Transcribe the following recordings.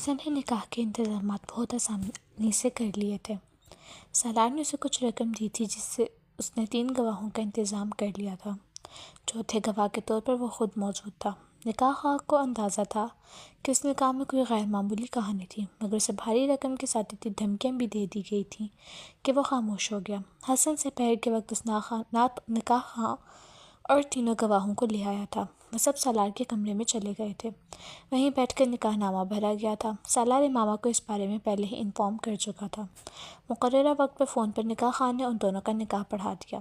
حسن نے نکاح کے انتظامات بہت آسانی سے کر لیے تھے۔ سالار نے اسے کچھ رقم دی تھی جس سے اس نے 3 گواہوں کا انتظام کر لیا تھا۔ چوتھے گواہ کے طور پر وہ خود موجود تھا۔ نکاح خواہ کو اندازہ تھا کہ اس نکاح میں کوئی غیر معمولی کہانی تھی، مگر اسے بھاری رقم کے ساتھ اتنی دھمکیاں بھی دے دی گئی تھیں کہ وہ خاموش ہو گیا۔ حسن سپہر کے وقت اس نکاح خواہ اور تینوں گواہوں کو لے آیا تھا۔ وہ سب سالار کے کمرے میں چلے گئے تھے۔ وہیں بیٹھ کر نکاح نامہ بھرا گیا تھا۔ سالار امامہ کو اس بارے میں پہلے ہی انفارم کر چکا تھا۔ مقررہ وقت پر فون پر نکاح خواہ نے ان دونوں کا نکاح پڑھا دیا۔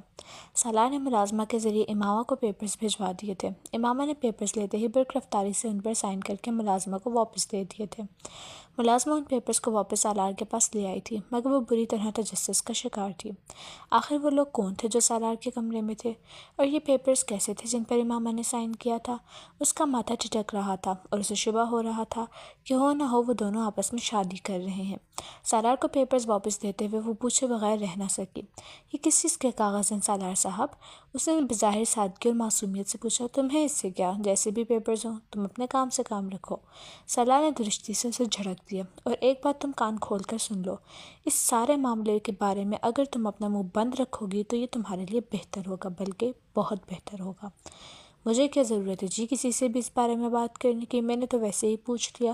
سالار نے ملازمہ کے ذریعے امامہ کو پیپرز بھجوا دیے تھے۔ امامہ نے پیپرز لیتے ہی برق رفتاری سے ان پر سائن کر کے ملازمہ کو واپس دے دیے تھے۔ ملازمہ ان پیپرز کو واپس سالار کے پاس لے آئی تھی، مگر وہ بری طرح تجسس کا شکار تھی۔ آخر وہ لوگ کون تھے جو سالار کے کمرے میں تھے، اور یہ پیپرز کیسے تھے جن پر امامہ نے سائن کیا تھا؟ اس کا ماتھا ٹھٹک رہا تھا اور اسے شبہ ہو رہا تھا کہ ہو نہ ہو وہ دونوں آپس میں شادی کر رہے ہیں۔ سالار کو پیپرز واپس دیتے ہوئے وہ پوچھے بغیر رہ نہ سکی، یہ کس چیز کے کاغذ ہیں سالار صاحب؟ اس نے بظاہر سادگی اور معصومیت سے پوچھا۔ تمہیں اس سے کیا؟ جیسے بھی پیپرز ہوں، تم اپنے کام سے کام رکھو۔ سالار نے درستی سے اسے جھڑک دیا۔ اور ایک بات تم کان کھول کر سن لو، اس سارے معاملے کے بارے میں اگر تم اپنا منہ بند رکھو گی تو یہ تمہارے لیے بہتر ہوگا، بلکہ بہت بہتر ہوگا۔ مجھے کیا ضرورت ہے جی کسی سے بھی اس بارے میں بات کرنے کی؟ میں نے تو ویسے ہی پوچھ لیا۔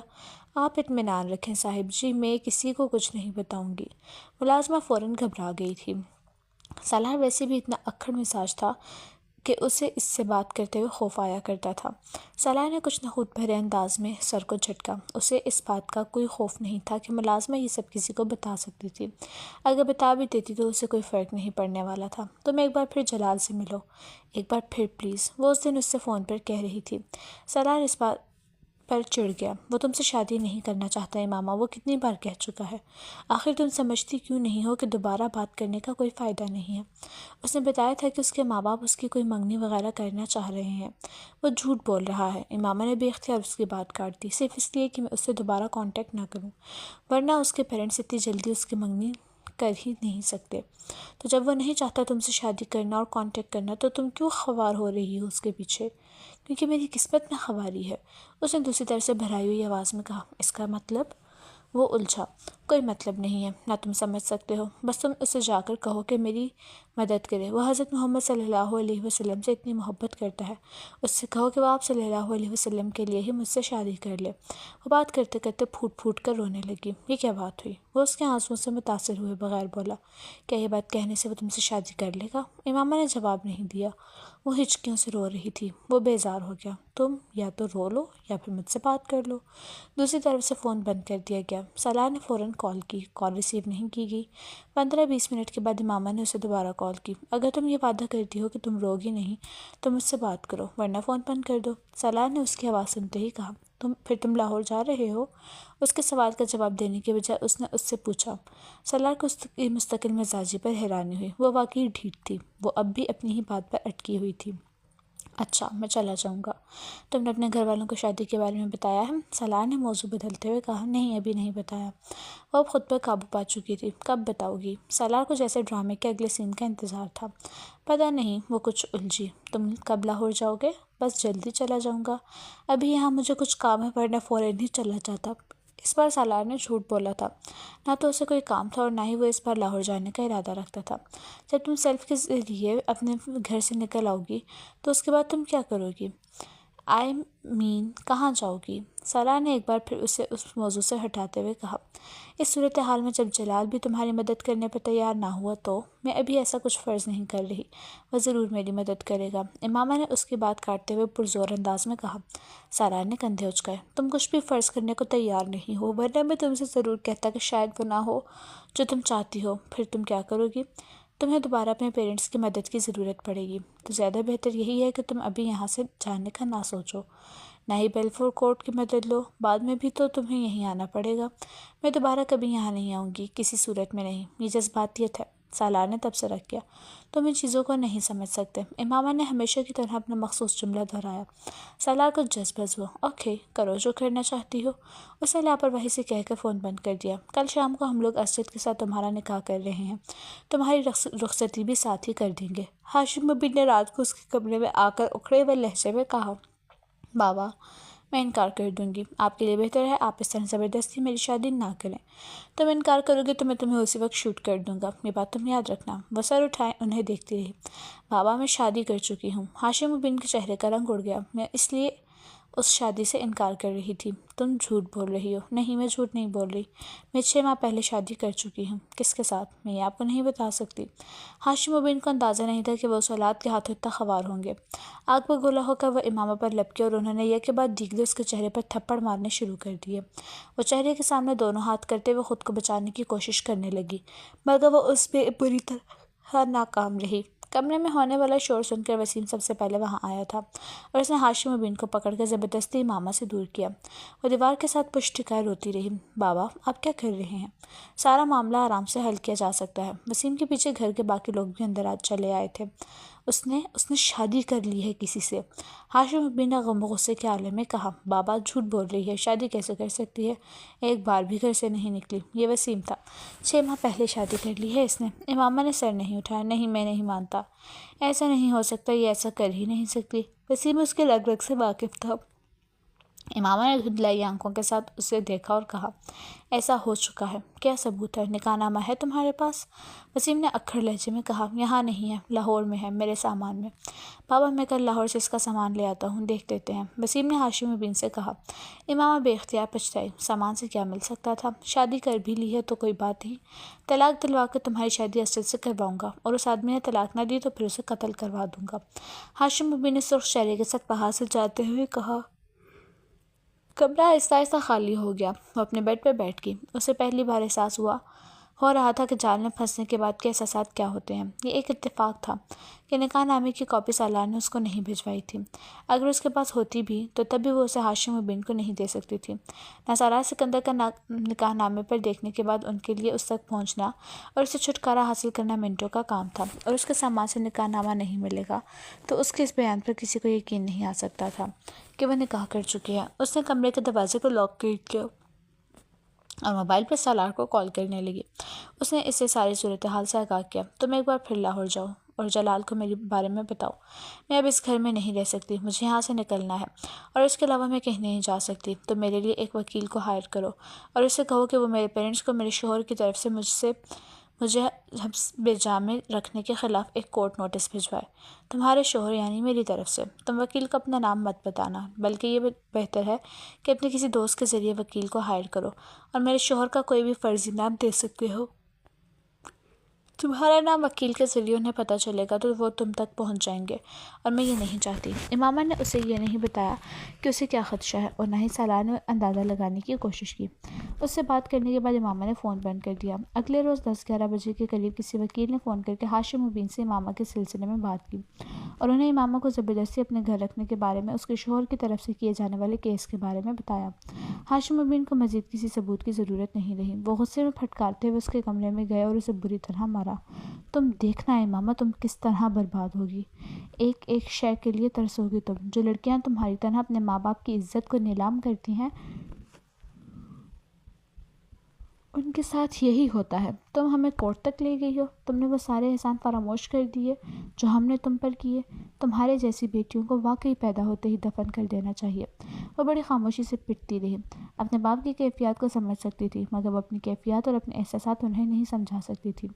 آپ اطمینان رکھیں صاحب جی، میں کسی کو کچھ نہیں بتاؤں گی۔ ملازمہ فوراً گھبرا گئی تھی۔ سالار ویسے بھی اتنا اکھڑ مزاج تھا کہ اسے اس سے بات کرتے ہوئے خوف آیا کرتا تھا۔ سالار نے کچھ نخوت بھرے انداز میں سر کو جھٹکا۔ اسے اس بات کا کوئی خوف نہیں تھا کہ ملازمہ یہ سب کسی کو بتا سکتی تھی۔ اگر بتا بھی دیتی تو اسے کوئی فرق نہیں پڑنے والا تھا۔ تم ایک بار پھر جلال سے ملو، ایک بار پھر پلیز، وہ اس دن اس سے فون پر کہہ رہی تھی۔ سالار اس بات پر چڑ گیا۔ وہ تم سے شادی نہیں کرنا چاہتا امامہ، وہ کتنی بار کہہ چکا ہے۔ آخر تم سمجھتی کیوں نہیں ہو کہ دوبارہ بات کرنے کا کوئی فائدہ نہیں ہے؟ اس نے بتایا تھا کہ اس کے ماں باپ اس کی کوئی منگنی وغیرہ کرنا چاہ رہے ہیں۔ وہ جھوٹ بول رہا ہے۔ امامہ نے بے اختیار اس کی بات کاٹ دی، صرف اس لیے کہ میں اس سے دوبارہ کانٹیکٹ نہ کروں، ورنہ اس کے پیرنٹس اتنی جلدی اس کی منگنی کر ہی نہیں سکتے۔ تو جب وہ نہیں چاہتا تم سے شادی کرنا اور کانٹیکٹ کرنا تو تم کیوں خوار ہو رہی ہو اس کے پیچھے؟ کیونکہ میری قسمت میں خواری ہے، اس نے دوسری طرف سے بھرائی ہوئی آواز میں کہا۔ اس کا مطلب؟ وہ الجھا۔ کوئی مطلب نہیں ہے، نہ تم سمجھ سکتے ہو، بس تم اسے جا کر کہو کہ میری مدد کرے۔ وہ حضرت محمد صلی اللہ علیہ وسلم سے اتنی محبت کرتا ہے، اس سے کہو کہ وہ آپ صلی اللہ علیہ وسلم کے لیے ہی مجھ سے شادی کر لے۔ وہ بات کرتے کرتے پھوٹ پھوٹ کر رونے لگی۔ یہ کیا بات ہوئی؟ وہ اس کے آنسوؤں سے متاثر ہوئے بغیر بولا۔ کیا یہ بات کہنے سے وہ تم سے شادی کر لے گا؟ امامہ نے جواب نہیں دیا۔ وہ ہچکیوں سے رو رہی تھی۔ وہ بیزار ہو گیا۔ تم یا تو رو لو یا پھر مجھ سے بات کر لو۔ دوسری طرف سے فون بند کر دیا گیا۔ سالار نے فوراً کال کی، کال ریسیو نہیں کی گئی۔ 15-20 منٹ کے بعد امامہ نے اسے دوبارہ کال کی۔ اگر تم یہ وعدہ کرتی ہو کہ تم روگی نہیں تو مجھ سے بات کرو، ورنہ فون بند کر دو۔ سالار نے اس کی آواز سنتے ہی کہا۔ تم لاہور جا رہے ہو؟ اس کے سوال کا جواب دینے کے بجائے اس نے اس سے پوچھا۔ سالار کو اس کی مستقل مزاجی پر حیرانی ہوئی۔ وہ واقعی ڈھیٹ تھی، وہ اب بھی اپنی ہی بات پر اٹکی ہوئی تھی۔ اچھا، میں چلا جاؤں گا۔ تم نے اپنے گھر والوں کو شادی کے بارے میں بتایا ہے؟ سالار نے موضوع بدلتے ہوئے کہا۔ نہیں، ابھی نہیں بتایا۔ وہ اب خود پر قابو پا چکی تھی۔ کب بتاؤ گی؟ سالار کو جیسے ڈرامے کے اگلے سین کا انتظار تھا۔ پتہ نہیں، وہ کچھ الجھی۔ تم کب لاہور جاؤ گے؟ بس جلدی چلا جاؤں گا، ابھی یہاں مجھے کچھ کام ہے، ورنہ فوراً ہی چلا جاتا۔ اس بار سالار نے جھوٹ بولا تھا، نہ تو اسے کوئی کام تھا اور نہ ہی وہ اس بار لاہور جانے کا ارادہ رکھتا تھا۔ جب تم سیلف کے ذریعے اپنے گھر سے نکل آؤ گی تو اس کے بعد تم کیا کرو گی؟ کہاں جاؤ گی؟ سالار نے ایک بار پھر اسے اس موضوع سے ہٹاتے ہوئے کہا۔ اس صورتحال میں جب جلال بھی تمہاری مدد کرنے پر تیار نہ ہوا تو میں ابھی ایسا کچھ فرض نہیں کر رہی، وہ ضرور میری مدد کرے گا۔ امامہ نے اس کی بات کاٹتے ہوئے پرزور انداز میں کہا۔ سالار نے کندھے اچکائے۔ تم کچھ بھی فرض کرنے کو تیار نہیں ہو، ورنہ میں تم سے ضرور کہتا کہ شاید وہ نہ ہو جو تم چاہتی ہو۔ پھر تم کیا کرو گی؟ تمہیں دوبارہ اپنے پیرنٹس کی مدد کی ضرورت پڑے گی، تو زیادہ بہتر یہی ہے کہ تم ابھی یہاں سے جانے کا نہ سوچو، نہ ہی بیلفور کورٹ کی مدد لو، بعد میں بھی تو تمہیں یہیں آنا پڑے گا۔ میں دوبارہ کبھی یہاں نہیں آؤں گی، کسی صورت میں نہیں۔ یہ جذباتیت ہے، سالار نے تبصرہ کیا۔ تم ان چیزوں کو نہیں سمجھ سکتے۔ امامہ نے ہمیشہ کی طرح اپنا مخصوص جملہ دہرایا۔ سالار کو جذبز ہوا۔ اوکے، کرو جو کرنا چاہتی ہو۔ اس نے لاپرواہی سے کہہ کر فون بند کر دیا۔ کل شام کو ہم لوگ اسد کے ساتھ تمہارا نکاح کر رہے ہیں، تمہاری رخصتی بھی ساتھ ہی کر دیں گے۔ ہاشم ابی نے رات کو اس کے کمرے میں آ کر اکھڑے ہوئے لہجے میں کہا۔ بابا، میں انکار کر دوں گی۔ آپ کے لیے بہتر ہے آپ اس طرح زبردستی میری شادی نہ کریں۔ تم انکار کرو گے تو میں تمہیں اسی وقت شوٹ کر دوں گا، یہ بات تم یاد رکھنا۔ وہ سر اٹھائے انہیں دیکھتی رہی۔ بابا میں شادی کر چکی ہوں۔ ہاشم بن کے چہرے کا رنگ اڑ گیا۔ میں اس لیے اس شادی سے انکار کر رہی تھی۔ تم جھوٹ بول رہی ہو۔ نہیں، میں جھوٹ نہیں بول رہی، میں 6 ماہ پہلے شادی کر چکی ہوں۔ کس کے ساتھ؟ میں یہ آپ کو نہیں بتا سکتی۔ ہاشم بن کو اندازہ نہیں تھا کہ وہ اس اولاد کے ہاتھوں اتنا خوار ہوں گے۔ آگ پر گولا ہو کر وہ امامہ پر لپکے اور انہوں نے یک کے بعد دیگرے اس کے چہرے پر تھپڑ مارنے شروع کر دیے۔ وہ چہرے کے سامنے دونوں ہاتھ کرتے ہوئے خود کو بچانے کی کوشش کرنے لگی، مگر وہ اس میں بری طرح ناکام رہی۔ کمرے میں ہونے والا شور سن کر وسیم سب سے پہلے وہاں آیا تھا اور اس نے ہاشم بن کو پکڑ کر زبردستی امامہ سے دور کیا۔ وہ دیوار کے ساتھ پشت ٹکائے روتی رہی۔ بابا آپ کیا کر رہے ہیں؟ سارا معاملہ آرام سے حل کیا جا سکتا ہے۔ وسیم کے پیچھے گھر کے باقی لوگ بھی اندر چلے آئے تھے۔ اس نے شادی کر لی ہے کسی سے، ہاشم بن نے غم و غصے کے عالم میں کہا۔ بابا جھوٹ بول رہی ہے، شادی کیسے کر سکتی ہے؟ ایک بار بھی گھر سے نہیں نکلی۔ یہ وسیم تھا، 6 ماہ پہلے شادی کر لی ہے اس نے۔ امامہ نے سر نہیں اٹھایا۔ نہیں، میں نہیں مانتا، ایسا نہیں ہو سکتا، یہ ایسا کر ہی نہیں سکتی۔ وسیم اس کے رگ رگ سے واقف تھا۔ امامہ نے دھندلائی آنکھوں کے ساتھ اسے دیکھا اور کہا، ایسا ہو چکا ہے، کیا ثبوت ہے؟ نکاح نامہ ہے تمہارے پاس؟ وسیم نے اکھڑ لہجے میں کہا، یہاں نہیں ہے، لاہور میں ہے، میرے سامان میں۔ بابا میں کل لاہور سے اس کا سامان لے آتا ہوں، دیکھ لیتے ہیں، وسیم نے ہاشم بن سے کہا۔ امامہ بے اختیار پچھتائی۔ سامان سے کیا مل سکتا تھا؟ شادی کر بھی لی ہے تو کوئی بات نہیں، طلاق دلوا کر تمہاری شادی اسد سے کرواؤں گا، اور اس آدمی نے طلاق نہ دی تو پھر اسے قتل کروا دوں گا۔ ہاشم بن نے سرخ چہرے کے ساتھ باہر سے جاتے ہوئے کہا۔ کمرہ آہستہ آہستہ خالی ہو گیا۔ وہ اپنے بیڈ پر بیٹھ گئی۔ اسے پہلی بار احساس ہو رہا تھا کہ جال میں پھنسنے کے بعد کے احساسات کیا ہوتے ہیں۔ یہ ایک اتفاق تھا کہ نکاح نامے کی کاپی سالار نے اس کو نہیں بھجوائی تھی۔ اگر اس کے پاس ہوتی بھی تو تب بھی وہ اسے ہاشم بن کو نہیں دے سکتی تھی۔ نثارات سکندر کا نکاح نامے پر دیکھنے کے بعد ان کے لیے اس تک پہنچنا اور اسے چھٹکارا حاصل کرنا منٹوں کا کام تھا، اور اس کے سامان سے نکاح نامہ نہیں ملے گا تو اس کے اس بیان پر کسی کو یقین نہیں آ سکتا تھا کہ وہ نکاح کر چکی ہے۔ اس نے کمرے کے دروازے کو لاک کر دیا اور موبائل پر سالار کو کال کرنے لگی۔ اس نے اسے ساری صورتحال سے آگاہ کیا۔ تم ایک بار پھر لاہور جاؤ اور جلال کو میرے بارے میں بتاؤ۔ میں اب اس گھر میں نہیں رہ سکتی، مجھے یہاں سے نکلنا ہے، اور اس کے علاوہ میں کہیں نہیں جا سکتی۔ تم میرے لیے ایک وکیل کو ہائر کرو اور اسے کہو کہ وہ میرے پیرنٹس کو میرے شوہر کی طرف سے مجھے حبس بجا میں رکھنے کے خلاف ایک کورٹ نوٹس بھجوائے۔ تمہارے شوہر یعنی میری طرف سے۔ تم وکیل کو اپنا نام مت بتانا، بلکہ یہ بہتر ہے کہ اپنے کسی دوست کے ذریعے وکیل کو ہائر کرو، اور میرے شوہر کا کوئی بھی فرضی نام دے سکتے ہو۔ تمہارا نام وکیل کے ذریعے انہیں پتہ چلے گا تو وہ تم تک پہنچ جائیں گے، اور میں یہ نہیں چاہتی۔ امامہ نے اسے یہ نہیں بتایا کہ اسے کیا خدشہ ہے، اور نہ ہی سالار نے اندازہ لگانے کی کوشش کی۔ اس سے بات کرنے کے بعد امامہ نے فون بند کر دیا۔ اگلے روز 10-11 بجے کے قریب کسی وکیل نے فون کر کے ہاشم بن سے امامہ کے سلسلے میں بات کی، اور انہیں امامہ کو زبردستی اپنے گھر رکھنے کے بارے میں اس کے شوہر کی طرف سے کیے جانے والے کیس کے بارے میں بتایا۔ ہاشم بن کو مزید کسی ثبوت کی ضرورت نہیں رہی۔ وہ غصے میں پھٹکارتے ہوئے اس کے کمرے میں گئے اور اسے بری طرح مارا۔ تم دیکھنا امامہ تم کس طرح برباد ہوگی، ایک ایک شے کے لیے ترسو گی تم۔ جو لڑکیاں تمہاری طرح اپنے ماں باپ کی عزت کو نیلام کرتی ہیں ان کے ساتھ یہی ہوتا ہے۔ تم ہمیں کورٹ تک لے گئی ہو، تم نے وہ سارے احسان فراموش کر دیے جو ہم نے تم پر کیے۔ تمہارے جیسی بیٹیوں کو واقعی پیدا ہوتے ہی دفن کر دینا چاہیے۔ وہ بڑی خاموشی سے پٹتی رہی۔ اپنے باپ کی کیفیات کو سمجھ سکتی تھی، مگر وہ اپنی کیفیات اور اپنے احساسات انہیں نہیں سمجھا سکتی تھی۔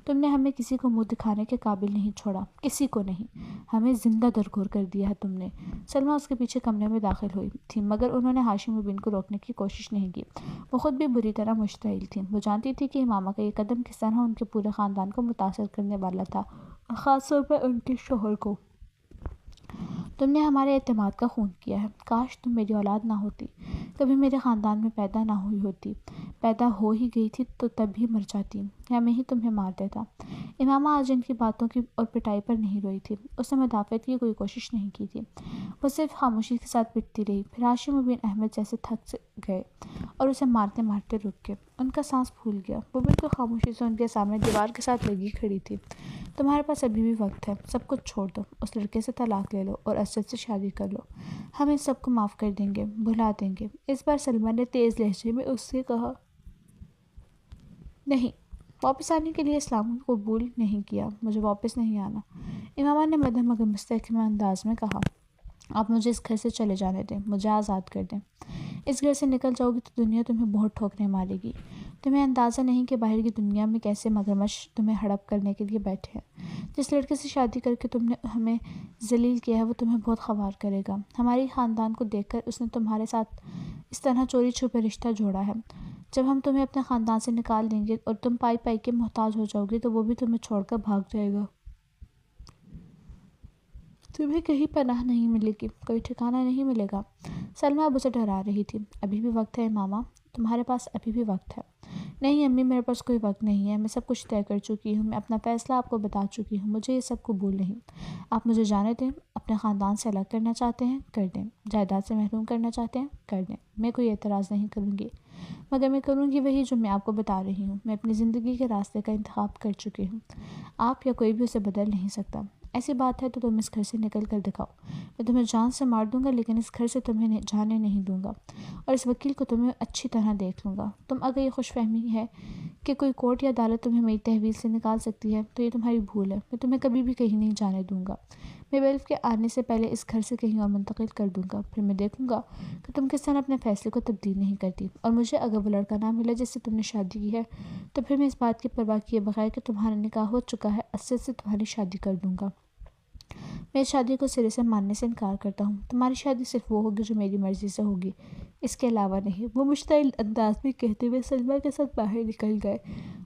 تم نے ہمیں کسی کو منہ دکھانے کے قابل نہیں چھوڑا، کسی کو نہیں، ہمیں زندہ درگور کر دیا ہے تم نے۔ سلمیٰ اس کے پیچھے کمرے میں داخل ہوئی تھی، مگر انہوں نے ہاشم بن کو روکنے کی کوشش نہیں کی۔ وہ خود بھی بری طرح مشتعل تھی۔ وہ جانتی تھی کہ امامہ کا یہ قدم کس طرح ان کے پورے خاندان کو متاثر کرنے والا تھا، اور خاص طور پر ان کے شوہر کو۔ تم نے ہمارے اعتماد کا خون کیا ہے۔ کاش تم میری اولاد نہ ہوتی، کبھی میرے خاندان میں پیدا نہ ہوئی ہوتی۔ پیدا ہو ہی گئی تھی تو تب ہی مر جاتی، یا میں ہی تمہیں مار دیتا۔ امامہ آج ان کی باتوں کی اور پٹائی پر نہیں روئی تھی۔ اس نے مدافعت کی کوئی کوشش نہیں کی تھی۔ وہ صرف خاموشی کے ساتھ پٹتی رہی۔ پھر ہاشم بن احمد جیسے تھک گئے اور اسے مارتے مارتے رک گئے۔ ان کا سانس پھول گیا۔ وہ بالکل خاموشی سے ان کے سامنے دیوار کے ساتھ لگی کھڑی تھی۔ تمہارے پاس ابھی بھی وقت ہے، سب کچھ چھوڑ دو، اس لڑکے سے طلاق لے لو اور اسد سے شادی کر لو۔ ہم ان سب کو معاف کر دیں گے، بھلا دیں گے۔ اس بار سلمیٰ نے تیز لہجے میں اس سے کہا۔ نہیں، واپس آنے کے لیے اسلام کو قبول نہیں کیا، مجھے واپس نہیں آنا، امامہ نے مدھم مگر مستحکم انداز میں کہا۔ آپ مجھے اس گھر سے چلے جانے دیں، مجھے آزاد کر دیں۔ اس گھر سے نکل جاؤ گی تو دنیا تمہیں بہت ٹھوکریں مارے گی۔ تمہیں اندازہ نہیں کہ باہر کی دنیا میں کیسے مگرمچھ تمہیں ہڑپ کرنے کے لیے بیٹھے ہیں۔ جس لڑکے سے شادی کر کے تم نے ہمیں ذلیل کیا ہے وہ تمہیں بہت خوار کرے گا۔ ہماری خاندان کو دیکھ کر اس نے تمہارے ساتھ اس طرح چوری چھپے رشتہ جوڑا ہے۔ جب ہم تمہیں اپنے خاندان سے نکال دیں گے اور تم پائی پائی کے محتاج ہو جاؤ گے تو وہ بھی تمہیں چھوڑ کر بھاگ جائے گا۔ تمہیں کہیں پناہ نہیں ملے گی، کوئی ٹھکانہ نہیں ملے گا۔ سلمیٰ اب اسے ڈرا رہی تھی۔ ابھی بھی وقت ہے ماما، تمہارے پاس ابھی بھی وقت ہے۔ نہیں امی، میرے پاس کوئی وقت نہیں ہے، میں سب کچھ طے کر چکی ہوں، میں اپنا فیصلہ آپ کو بتا چکی ہوں، مجھے یہ سب قبول نہیں۔ آپ مجھے جانے دیں۔ اپنے خاندان سے الگ کرنا چاہتے ہیں کر دیں، جائیداد سے محروم کرنا چاہتے ہیں کر دیں، میں کوئی اعتراض نہیں کروں گی، مگر میں کروں گی وہی جو میں آپ کو بتا رہی ہوں۔ میں اپنی زندگی کے راستے کا انتخاب کر چکی ہوں، آپ یا کوئی بھی اسے بدل نہیں سکتا۔ ایسی بات ہے تو تم اس گھر سے نکل کر دکھاؤ، میں تمہیں جان سے مار دوں گا لیکن اس گھر سے تمہیں جانے نہیں دوں گا، اور اس وکیل کو تمہیں اچھی طرح دیکھ لوں گا۔ تم اگر یہ خوش فہمی ہے کہ کوئی کورٹ یا عدالت تمہیں میری تحویل سے نکال سکتی ہے تو یہ تمہاری بھول ہے۔ میں تمہیں کبھی بھی کہیں نہیں جانے دوں گا، میں بیلف کے آنے سے پہلے اس گھر سے کہیں اور منتقل کر دوں گا، پھر میں دیکھوں گا کہ تم کس طرح اپنے فیصلے کو تبدیل نہیں کرتی، اور مجھے اگر وہ لڑکا نہ ملا جس سے تم نے شادی کی ہے تو پھر میں اس بات کی پرواہ کیے بغیر کہ تمہارا نکاح ہو چکا ہے اسد سے تمہاری شادی کر دوں گا۔ میں اس شادی کو سرے سے ماننے سے انکار کرتا ہوں۔ تمہاری شادی صرف وہ ہوگی جو میری مرضی سے ہوگی، اس کے علاوہ نہیں۔ وہ مشتعل انداز میں کہتے ہوئے سلمیٰ کے ساتھ باہر نکل گئے۔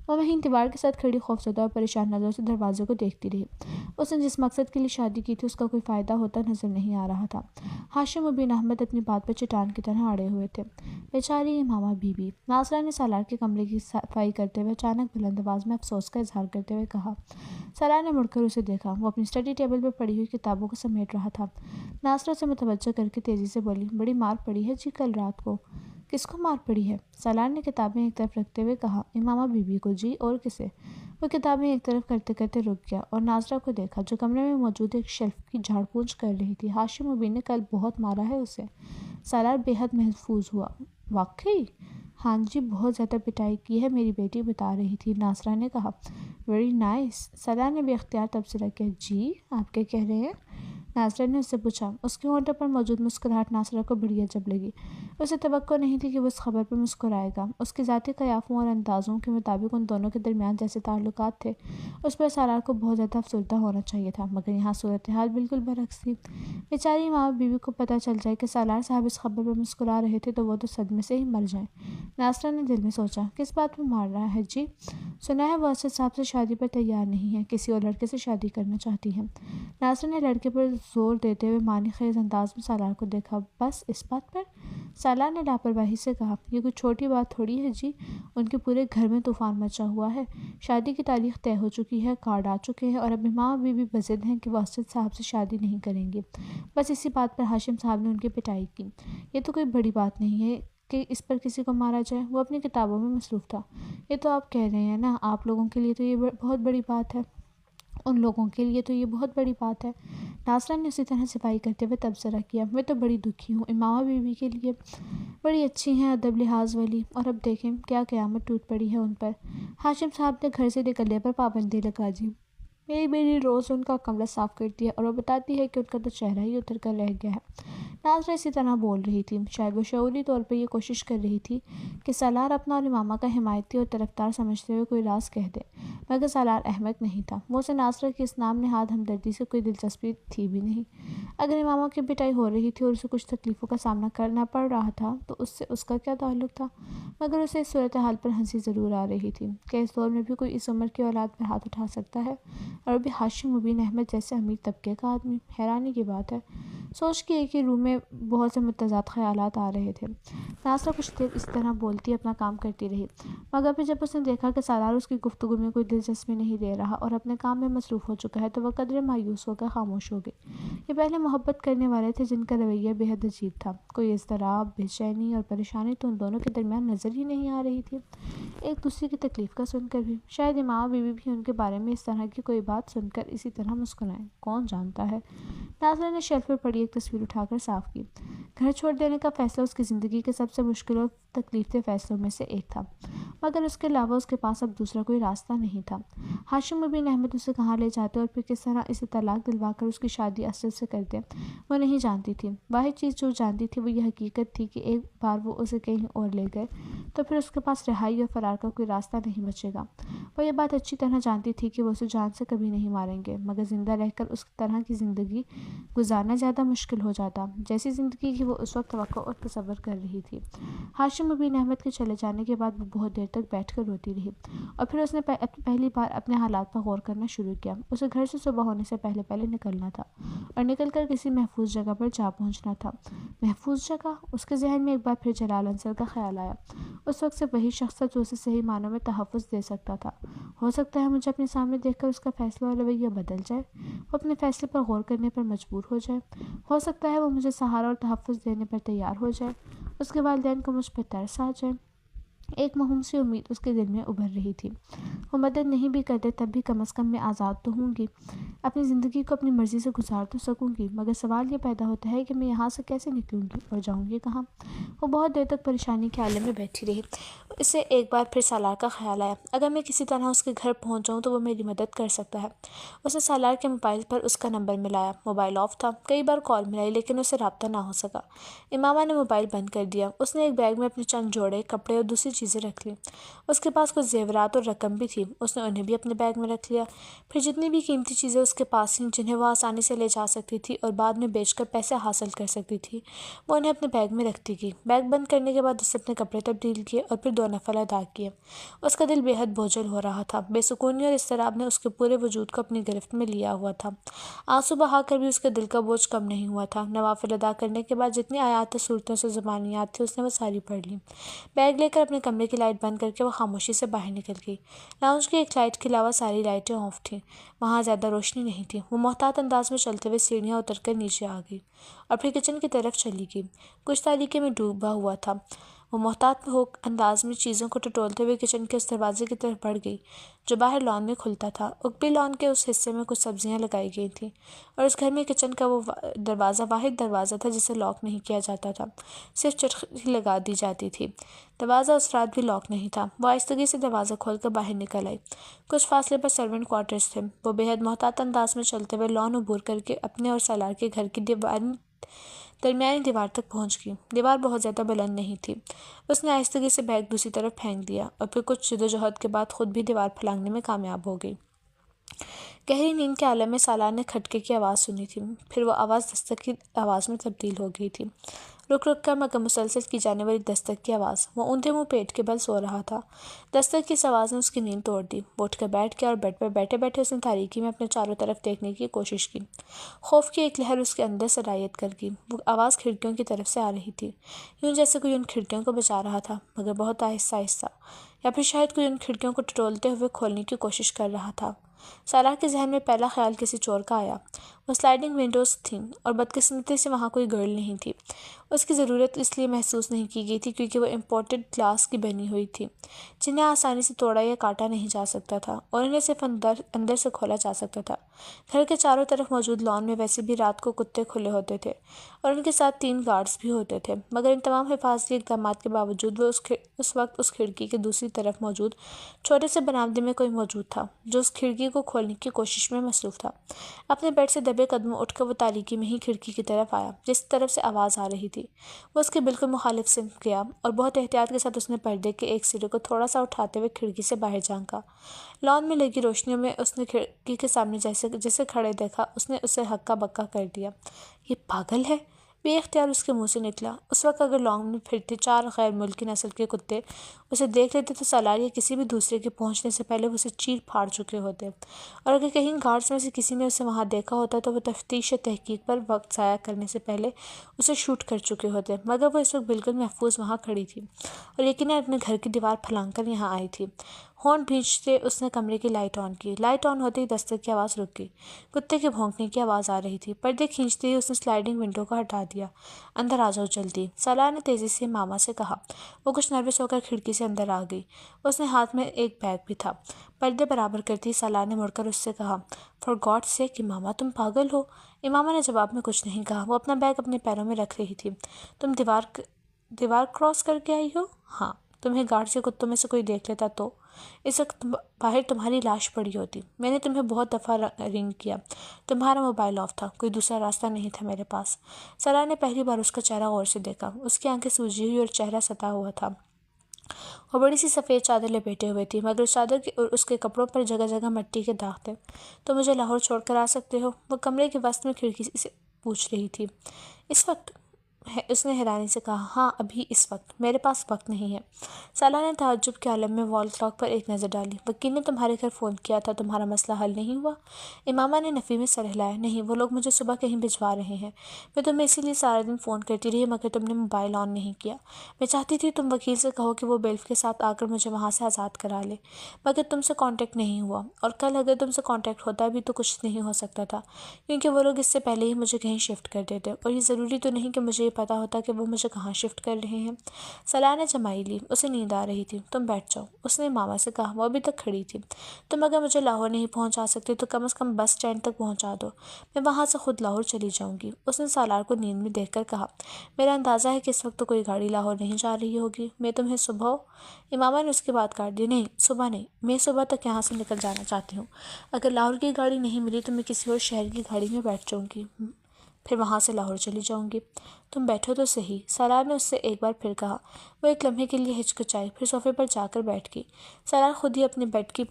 وہ وہیں دیوار کے ساتھ کھڑی خوفزدہ اور پریشان نظروں سے دروازے کو دیکھتی رہی۔ اس نے جس مقصد کے لیے شادی کی تھی اس کا کوئی فائدہ ہوتا نظر نہیں آ رہا تھا۔ ہاشم و بن احمد اپنی بات پر چٹان کی طرح اڑے ہوئے تھے۔ بیچاری امامہ بی بی، ناصرہ نے سالار کے کمرے کی صفائی کرتے ہوئے اچانک بلند آواز میں افسوس کا اظہار کرتے ہوئے کہا۔ سالار نے مڑ کر اسے دیکھا، وہ اپنی اسٹڈی ٹیبل پر پڑی ہوئی کتابوں کو سمیٹ رہا تھا۔ ناصرہ اسے متوجہ کر کے تیزی سے بولی، بڑی مار پڑی ہے جی کل رات کو۔ کس کو مار پڑی ہے؟ سالار نے کتابیں ایک طرف رکھتے ہوئے کہا، امامہ بی بی کو جی، اور کسے؟ وہ کتابیں ایک طرف کرتے کرتے رک گیا اور ناصرہ کو دیکھا جو کمرے میں موجود ایک شیلف کی جھاڑ پونچھ کر رہی تھی۔ ہاشم مبی نے کل بہت مارا ہے اسے۔ سالار بے حد محظوظ ہوا۔ واقعی؟ ہاں جی، بہت زیادہ پٹائی کی ہے، میری بیٹی بتا رہی تھی، ناصرہ نے کہا۔ ویری نائس، سالار نے بے اختیار تبصرہ کیا۔ جی آپ کیا کہہ رہے ہیں؟ ناصرہ نے اس سے پوچھا۔ اس کے ہونٹوں پر موجود مسکراہٹ ناصرہ کو بڑی عجب لگی۔ اسے توقع نہیں تھی کہ وہ اس خبر پر مسکرائے گا۔ اس کے ذاتی قیافوں اور اندازوں کے مطابق ان دونوں کے درمیان جیسے تعلقات تھے اس پر سالار کو بہت زیادہ افسردہ ہونا چاہیے تھا، مگر یہاں صورتحال بالکل برعکس تھی۔ بیچاری امامہ بی بی کو پتہ چل جائے کہ سالار صاحب اس خبر پر مسکرا رہے تھے تو وہ تو صدمے سے ہی مر جائیں۔ ناصرہ نے دل میں سوچا، کس بات پر مار رہا ہے جی؟ سنا ہے وہ اسد صاحب سے شادی پر تیار نہیں ہے، کسی اور لڑکے سے شادی کرنا چاہتی ہے۔ ناصرہ نے لڑکے پر زور دیتے ہوئے معنی خیز انداز میں سالار کو دیکھا۔ بس اس بات پر؟ سالار نے لاپرواہی سے کہا، یہ کوئی چھوٹی بات تھوڑی ہے جی، ان کے پورے گھر میں طوفان مچا ہوا ہے، شادی کی تاریخ طے ہو چکی ہے، کارڈ آ چکے ہیں، اور اب امامہ بی بی بضد ہیں کہ وہ اسد صاحب سے شادی نہیں کریں گے۔ بس اسی بات پر ہاشم صاحب نے ان کی پٹائی کی۔ یہ تو کوئی بڑی بات نہیں ہے کہ اس پر کسی کو مارا جائے، وہ اپنی کتابوں میں مصروف تھا۔ یہ تو آپ کہہ رہے ہیں نا، آپ لوگوں کے لیے تو یہ بہت بڑی بات ہے، ان لوگوں کے لیے تو یہ بہت بڑی بات ہے۔ ناصرہ نے اسی طرح صفائی کرتے ہوئے تبصرہ کیا، میں تو بڑی دکھی ہوں، امامہ بی بی کے لیے بڑی اچھی ہیں، ادب لحاظ والی، اور اب دیکھیں کیا قیامت ٹوٹ پڑی ہے ان پر۔ ہاشم صاحب نے گھر سے نکلنے پر پابندی لگا دی۔ میری بیٹی روز ان کا کمرہ صاف کرتی ہے اور وہ بتاتی ہے کہ ان کا تو چہرہ ہی اتر کر رہ گیا ہے۔ ناصرہ اسی طرح بول رہی تھی، شاید وہ شعوری طور پر یہ کوشش کر رہی تھی کہ سالار اپنا اور امامہ کا حمایتی اور طرفدار سمجھتے ہوئے کوئی راز کہہ دے، مگر سالار احمق نہیں تھا، وہ اسے ناصرہ کی اس نام نہاد ہمدردی سے کوئی دلچسپی تھی بھی نہیں۔ اگر امامہ کی پٹائی ہو رہی تھی اور اسے کچھ تکلیفوں کا سامنا کرنا پڑ رہا تھا تو اس سے اس کا کیا تعلق تھا؟ مگر اسے اس صورتحال پر ہنسی ضرور آ رہی تھی کہ اس دور میں بھی کوئی اس عمر کی اولاد پر ہاتھ اٹھا سکتا ہے، اور بھی ہاشم بن احمد جیسے امیر طبقے کا آدمی۔ حیرانی کی بات ہے، سوچ کے ایک ہی روح میں بہت سے متضاد خیالات آ رہے تھے۔ ناصرہ کچھ دیر اس طرح بولتی اپنا کام کرتی رہی، مگر پھر جب اس نے دیکھا کہ سالار اس کی گفتگو میں کوئی دلچسپی نہیں لے رہا اور اپنے کام میں مصروف ہو چکا ہے تو وہ قدرے مایوس ہو کر خاموش ہو گئی۔ یہ پہلے محبت کرنے والے تھے جن کا رویہ بے حد عجیب تھا، کوئی اضطراب، بے چینی اور پریشانی تو ان دونوں کے درمیان نظر ہی نہیں آ رہی تھی، ایک دوسرے کی تکلیف کا سن کر بھی۔ شاید امامہ بی بی بھی ان کے بارے میں اس طرح کی کوئی بات سن کر اسی طرح مسکرائیں، کون جانتا ہے۔ ناصرہ نے شیلف پر پڑی ایک تصویر اٹھا کر صاف کی۔ گھر چھوڑ دینے کا فیصلہ اس کی زندگی کے سب سے مشکل اور تکلیف دہ فیصلوں میں سے ایک تھا، مگر اس کے علاوہ اس کے پاس اب دوسرا کوئی راستہ نہیں تھا۔ ہاشم بن احمد اسے کہاں لے جاتے اور پھر کس طرح اسے طلاق دلوا کر اس کی شادی اسد سے کرتے وہ نہیں جانتی تھی۔ واحد چیز جو جانتی تھی وہ یہ حقیقت تھی کہ ایک بار وہ اسے کہیں اور لے گئے تو پھر اس کے پاس رہائی اور فرار کا کوئی راستہ نہیں بچے گا۔ وہ یہ بات اچھی طرح جانتی تھی کہ وہ اسے جان سے کبھی نہیں ماریں گے، مگر زندہ رہ کر اس طرح کی زندگی گزارنا زیادہ مشکل ہو جاتا جیسی زندگی کی وہ اس وقت توقع اور تصور کر رہی تھی۔ ہاشم بن احمد کے چلے جانے کے بعد وہ بہت دیر تک بیٹھ کر روتی رہی اور پھر اس نے پہلی بار اپنے حالات پر غور کرنا شروع کیا۔ اسے گھر سے صبح ہونے سے پہلے نکلنا تھا اور نکل کر کسی محفوظ جگہ پر جا پہنچنا تھا۔ محفوظ جگہ؟ اس کے ذہن میں ایک بار پھر جلال انصر کا خیال آیا۔ اس وقت سے وہی شخص تھا جو اسے صحیح معنوں میں تحفظ دے سکتا تھا۔ ہو سکتا ہے مجھے اپنے سامنے دیکھ کر اس کا فیصلہ اور رویہ بدل جائے، وہ اپنے فیصلے پر غور کرنے پر مجبور ہو جائے۔ ہو سکتا ہے وہ مجھے سہارا اور تحفظ دینے پر تیار ہو جائے، اس کے والدین کو مجھ پر ترس آ جائے۔ ایک موہوم سی امید اس کے دل میں ابھر رہی تھی۔ وہ مدد نہیں بھی کرتے تب بھی کم از کم میں آزاد تو ہوں گی، اپنی زندگی کو اپنی مرضی سے گزار تو سکوں گی، مگر سوال یہ پیدا ہوتا ہے کہ میں یہاں سے کیسے نکلوں گی اور جاؤں گی کہاں؟ وہ بہت دیر تک پریشانی کے عالم میں بیٹھی رہی۔ اسے ایک بار پھر سالار کا خیال آیا، اگر میں کسی طرح اس کے گھر پہنچ جاؤں تو وہ میری مدد کر سکتا ہے۔ اس نے سالار کے موبائل پر اس کا نمبر ملایا۔ موبائل آف تھا، کئی بار کال ملائی لیکن اسے رابطہ نہ ہو سکا۔ امامہ نے موبائل بند کر دیا۔ اس نے ایک بیگ میں اپنے چند جوڑے کپڑے اور دوسری چیزیں رکھ لیں۔ اس کے پاس کچھ زیورات اور رقم بھی تھی، اس نے انہیں بھی اپنے بیگ میں رکھ لیا۔ پھر جتنی بھی قیمتی چیزیں اس کے پاس تھیں جنہیں وہ آسانی سے لے جا سکتی تھی اور بعد میں بیچ کر پیسے حاصل کر سکتی تھی، وہ انہیں اپنے بیگ میں رکھتی گئی۔ بیگ بند کرنے کے بعد اس نے اپنے کپڑے تبدیل کیے اور پھر 2 نفل ادا کیے۔ اس کا دل بے حد بوجھل ہو رہا تھا، بے سکونی اور اضطراب نے اس کے پورے وجود کو اپنی گرفت میں لیا ہوا تھا۔ آنسو بہا کر بھی اس کے دل کا بوجھ کم نہیں ہوا تھا۔ نوافل ادا کرنے کے بعد جتنی آیات صورتوں سے زبانی یاد تھی اس نے وہ ساری پڑھ لی۔ بیگ لے کر اپنے کمرے کی لائٹ بند کر کے وہ خاموشی سے باہر نکل گئی۔ لاؤنج کی ایک لائٹ کے علاوہ ساری لائٹیں آف تھیں، وہاں زیادہ روشنی نہیں تھی۔ وہ محتاط انداز میں چلتے ہوئے سیڑھیاں اتر کر نیچے آ گئی اور پھر کچن کی طرف چلی گئی۔ کچھ تاریکی میں ڈوبا ہوا تھا۔ وہ محتاط انداز میں چیزوں کو ٹٹولتے ہوئے کچن کے اس دروازے کی طرف بڑھ گئی جو باہر لان میں کھلتا تھا۔ اوپری لان کے اس حصے میں کچھ سبزیاں لگائی گئی تھیں اور اس گھر میں کچن کا وہ دروازہ واحد دروازہ تھا جسے لاک نہیں کیا جاتا تھا، صرف چٹکی لگا دی جاتی تھی۔ دروازہ اس رات بھی لاک نہیں تھا۔ وہ آہستگی سے دروازہ کھول کر باہر نکل آئی۔ کچھ فاصلے پر سرونٹ کوارٹرز تھے۔ وہ بے حد محتاط انداز میں چلتے ہوئے لان عبور کر کے اپنے اور سالار کے گھر کی درمیانی دیوار تک پہنچ گئی۔ دیوار بہت زیادہ بلند نہیں تھی۔ اس نے آہستگی سے بیگ دوسری طرف پھینک دیا اور پھر کچھ جدوجہد کے بعد خود بھی دیوار پھلانگنے میں کامیاب ہو گئی۔ گہری نیند کے عالم میں سالار نے کھٹکے کی آواز سنی تھی، پھر وہ آواز دستک کی آواز میں تبدیل ہو گئی تھی۔ رک رک کر مگر مسلسل کی جانے والی دستک کی آواز۔ وہ اونھے منہ پیٹ کے بل سو رہا تھا۔ دستک کی اس آواز نے اس کی نیند توڑ دی۔ وہ اٹھ کر بیٹھ گیا اور بیڈ پر بیٹھے بیٹھے اس نے تاریکی میں اپنے چاروں طرف دیکھنے کی کوشش کی۔ خوف کی ایک لہر اس کے اندر سرایت کر گئی۔ وہ آواز کھڑکیوں کی طرف سے آ رہی تھی، یوں جیسے کوئی ان کھڑکیوں کو بجا رہا تھا، مگر بہت آہستہ آہستہ، یا پھر شاید کوئی ان کھڑکیوں کو ٹٹولتے ہوئے کھولنے کی کوشش کر رہا تھا۔ سالار کے ذہن میں پہلا خیال کسی چور کا آیا۔ وہ سلائڈنگ ونڈوز تھیں اور بدقسمتی سے وہاں کوئی گرل نہیں تھی۔ اس کی ضرورت اس لیے محسوس نہیں کی گئی تھی کیونکہ وہ امپورٹڈ گلاس کی بنی ہوئی تھی جنہیں آسانی سے توڑا یا کاٹا نہیں جا سکتا تھا اور انہیں صرف اندر سے کھولا جا سکتا تھا۔ گھر کے چاروں طرف موجود لان میں ویسے بھی رات کو کتے کھلے ہوتے تھے اور ان کے ساتھ 3 گارڈز بھی ہوتے تھے، مگر ان تمام حفاظتی اقدامات کے باوجود وہ اس وقت اس کھڑکی کے دوسری طرف موجود چھوٹے سے برآمدے میں کوئی موجود تھا جو اس کھڑکی کو کھولنے کی کوشش میں مصروف تھا۔ اپنے بیڈ سے دبے قدموں اٹھ کر وہ تاریکی میں ہی کھڑکی کی طرف آیا جس طرف سے آواز آ رہی تھی۔ وہ اس کے بالکل مخالف سمت گیا اور بہت احتیاط کے ساتھ اس نے پردے کے ایک سرے کو تھوڑا سا اٹھاتے ہوئے کھڑکی سے باہر جھانکا۔ لان میں لگی روشنیوں میں اس نے کھڑکی کے سامنے جسے کھڑے دیکھا، اس نے اسے ہکا بکا کر دیا۔ یہ پاگل ہے، بے اختیار اس کے منہ سے نکلا۔ اس وقت اگر لان میں پھرتے 4 غیر ملکی نسل کے کتے اسے دیکھ لیتے تو سالار یا کسی بھی دوسرے کے پہنچنے سے پہلے وہ اسے چیر پھاڑ چکے ہوتے، اور اگر کہیں گارڈز میں سے کسی نے اسے وہاں دیکھا ہوتا تو وہ تفتیش تحقیق پر وقت ضائع کرنے سے پہلے اسے شوٹ کر چکے ہوتے، مگر وہ اس وقت بالکل محفوظ وہاں کھڑی تھی اور یقیناً اپنے گھر کی دیوار پھلانگ کر یہاں آئی تھی۔ ہونٹ بھینچتے اس نے کمرے کی لائٹ آن کی۔ لائٹ آن ہوتے ہی دستک کی آواز رک گئی۔ کتے کے بھونکنے کی آواز آ رہی تھی۔ پردے کھینچتے ہی اس نے سلائڈنگ ونڈو کو ہٹا دیا۔ اندر آ جاؤ جلدی، سالار نے تیزی سے ماما سے کہا۔ وہ کچھ نروس ہو کر کھڑکی سے اندر آ گئی۔ اس نے ہاتھ میں ایک بیگ بھی تھا۔ پردے برابر کرتے ہی سالار نے مڑ کر اس سے کہا، فار گاڈ سیک امامہ، تم پاگل ہو؟ امامہ نے جواب میں کچھ نہیں کہا۔ وہ اپنا بیگ اپنے پیروں میں رکھ رہی تھی۔ تم دیوار کراس کر کے آئی ہو؟ ہاں۔ تمہیں گارڈ کے کتوں میں سے کوئی دیکھ لیتا تو؟ اس وقت باہر تمہاری لاش پڑی ہوتی۔ میں نے تمہیں بہت دفعہ رنگ کیا۔ تمہارا موبائل آف تھا، کوئی دوسرا راستہ نہیں تھا میرے پاس۔ سالار نے پہلی بار اس کا چہرہ غور سے دیکھا۔ اس کی آنکھیں سوجی ہوئی اور چہرہ ستا ہوا تھا۔ وہ بڑی سی سفید چادر لپیٹے ہوئے تھی، مگر اس چادر اور اس کے کپڑوں پر جگہ جگہ مٹی کے داغ تھے۔ تو مجھے لاہور چھوڑ کر آ سکتے ہو؟ وہ کمرے کے وسط میں کھڑکی سے پوچھ رہی تھی۔ اس وقت؟ اس نے حیرانی سے کہا، ہاں ابھی اس وقت، میرے پاس وقت نہیں ہے۔ سالار نے تعجب کے عالم میں وال کلاک پر ایک نظر ڈالی۔ وکیل نے تمہارے گھر فون کیا تھا، تمہارا مسئلہ حل نہیں ہوا؟ امامہ نے نفی میں سر ہلایا۔ نہیں، وہ لوگ مجھے صبح کہیں بھجوا رہے ہیں۔ میں تمہیں اسی لیے سارا دن فون کرتی رہی، مگر تم نے موبائل آن نہیں کیا۔ میں چاہتی تھی تم وکیل سے کہو کہ وہ بیلف کے ساتھ آ کر مجھے وہاں سے آزاد کرا لے، مگر تم سے کانٹیکٹ نہیں ہوا، اور کل اگر تم سے کانٹیکٹ ہوتا بھی تو کچھ نہیں ہو سکتا تھا، کیونکہ وہ لوگ اس سے پہلے ہی مجھے کہیں شفٹ کر دیتے، اور یہ ضروری تو نہیں کہ مجھے یہ پتا ہوتا کہ وہ مجھے کہاں شفٹ کر رہے ہیں۔ سالار نے جمائی لی۔ اسے نیند آ رہی تھی۔ تم بیٹھ جاؤ، اس نے ماما سے کہا۔ وہ ابھی تک کھڑی تھی۔ تم اگر مجھے لاہور نہیں پہنچا سکتے تو کم از کم بس اسٹینڈ تک پہنچا دو، میں وہاں سے خود لاہور چلی جاؤں گی، اس نے سالار کو نیند میں دیکھ کر کہا۔ میرا اندازہ ہے کہ اس وقت تو کوئی گاڑی لاہور نہیں جا رہی ہوگی، میں تمہیں صبح امامہ نے اس کی بات کاٹ دی۔ نہیں، صبح نہیں، میں صبح تک یہاں سے نکل جانا چاہتی ہوں۔ اگر لاہور کی گاڑی نہیں ملی تو میں کسی اور شہر کی گاڑی میں بیٹھ جاؤں گی، پھر وہاں سے لاہور چلی جاؤں گی۔ تم بیٹھو تو صحیح، سالار نے اس سے ایک بار پھر کہا۔ وہ ایک لمحے کے لیے ہچکچائی، پھر صوفے پر جا کر بیٹھ گئی۔ سالار خود ہی اپنے بیڈ کی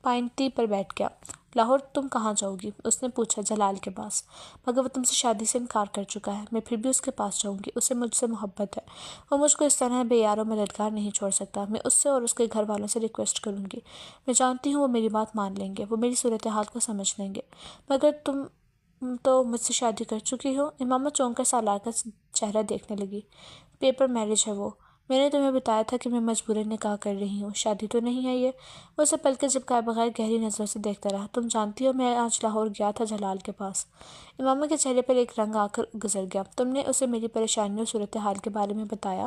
پائنٹی پر بیٹھ گیا۔ لاہور تم کہاں جاؤ گی؟ اس نے پوچھا۔ جلال کے پاس، مگر وہ تم سے شادی سے انکار کر چکا ہے۔ میں پھر بھی اس کے پاس جاؤں گی، اسے مجھ سے محبت ہے، وہ مجھ کو اس طرح بے یار و مددگار نہیں چھوڑ سکتا۔ میں اس سے اور اس کے گھر والوں سے ریکویسٹ کروں گی، میں جانتی ہوں وہ میری بات مان لیں گے، وہ میری صورتحال کو سمجھ لیں گے، مگر تم تو مجھ سے شادی کر چکی ہو۔ امامہ چونک کر سالار کا چہرہ دیکھنے لگی۔ پیپر میرج ہے وہ، میں نے تمہیں بتایا تھا کہ میں مجبوراً نکاح کر رہی ہوں، شادی تو نہیں ہے یہ۔ وہ اسے پلکیں جھپکائے بغیر گہری نظروں سے دیکھتا رہا۔ تم جانتی ہو میں آج لاہور گیا تھا جلال کے پاس۔ امامہ کے چہرے پر ایک رنگ آ کر گزر گیا۔ تم نے اسے میری پریشانی اور صورتحال کے بارے میں بتایا؟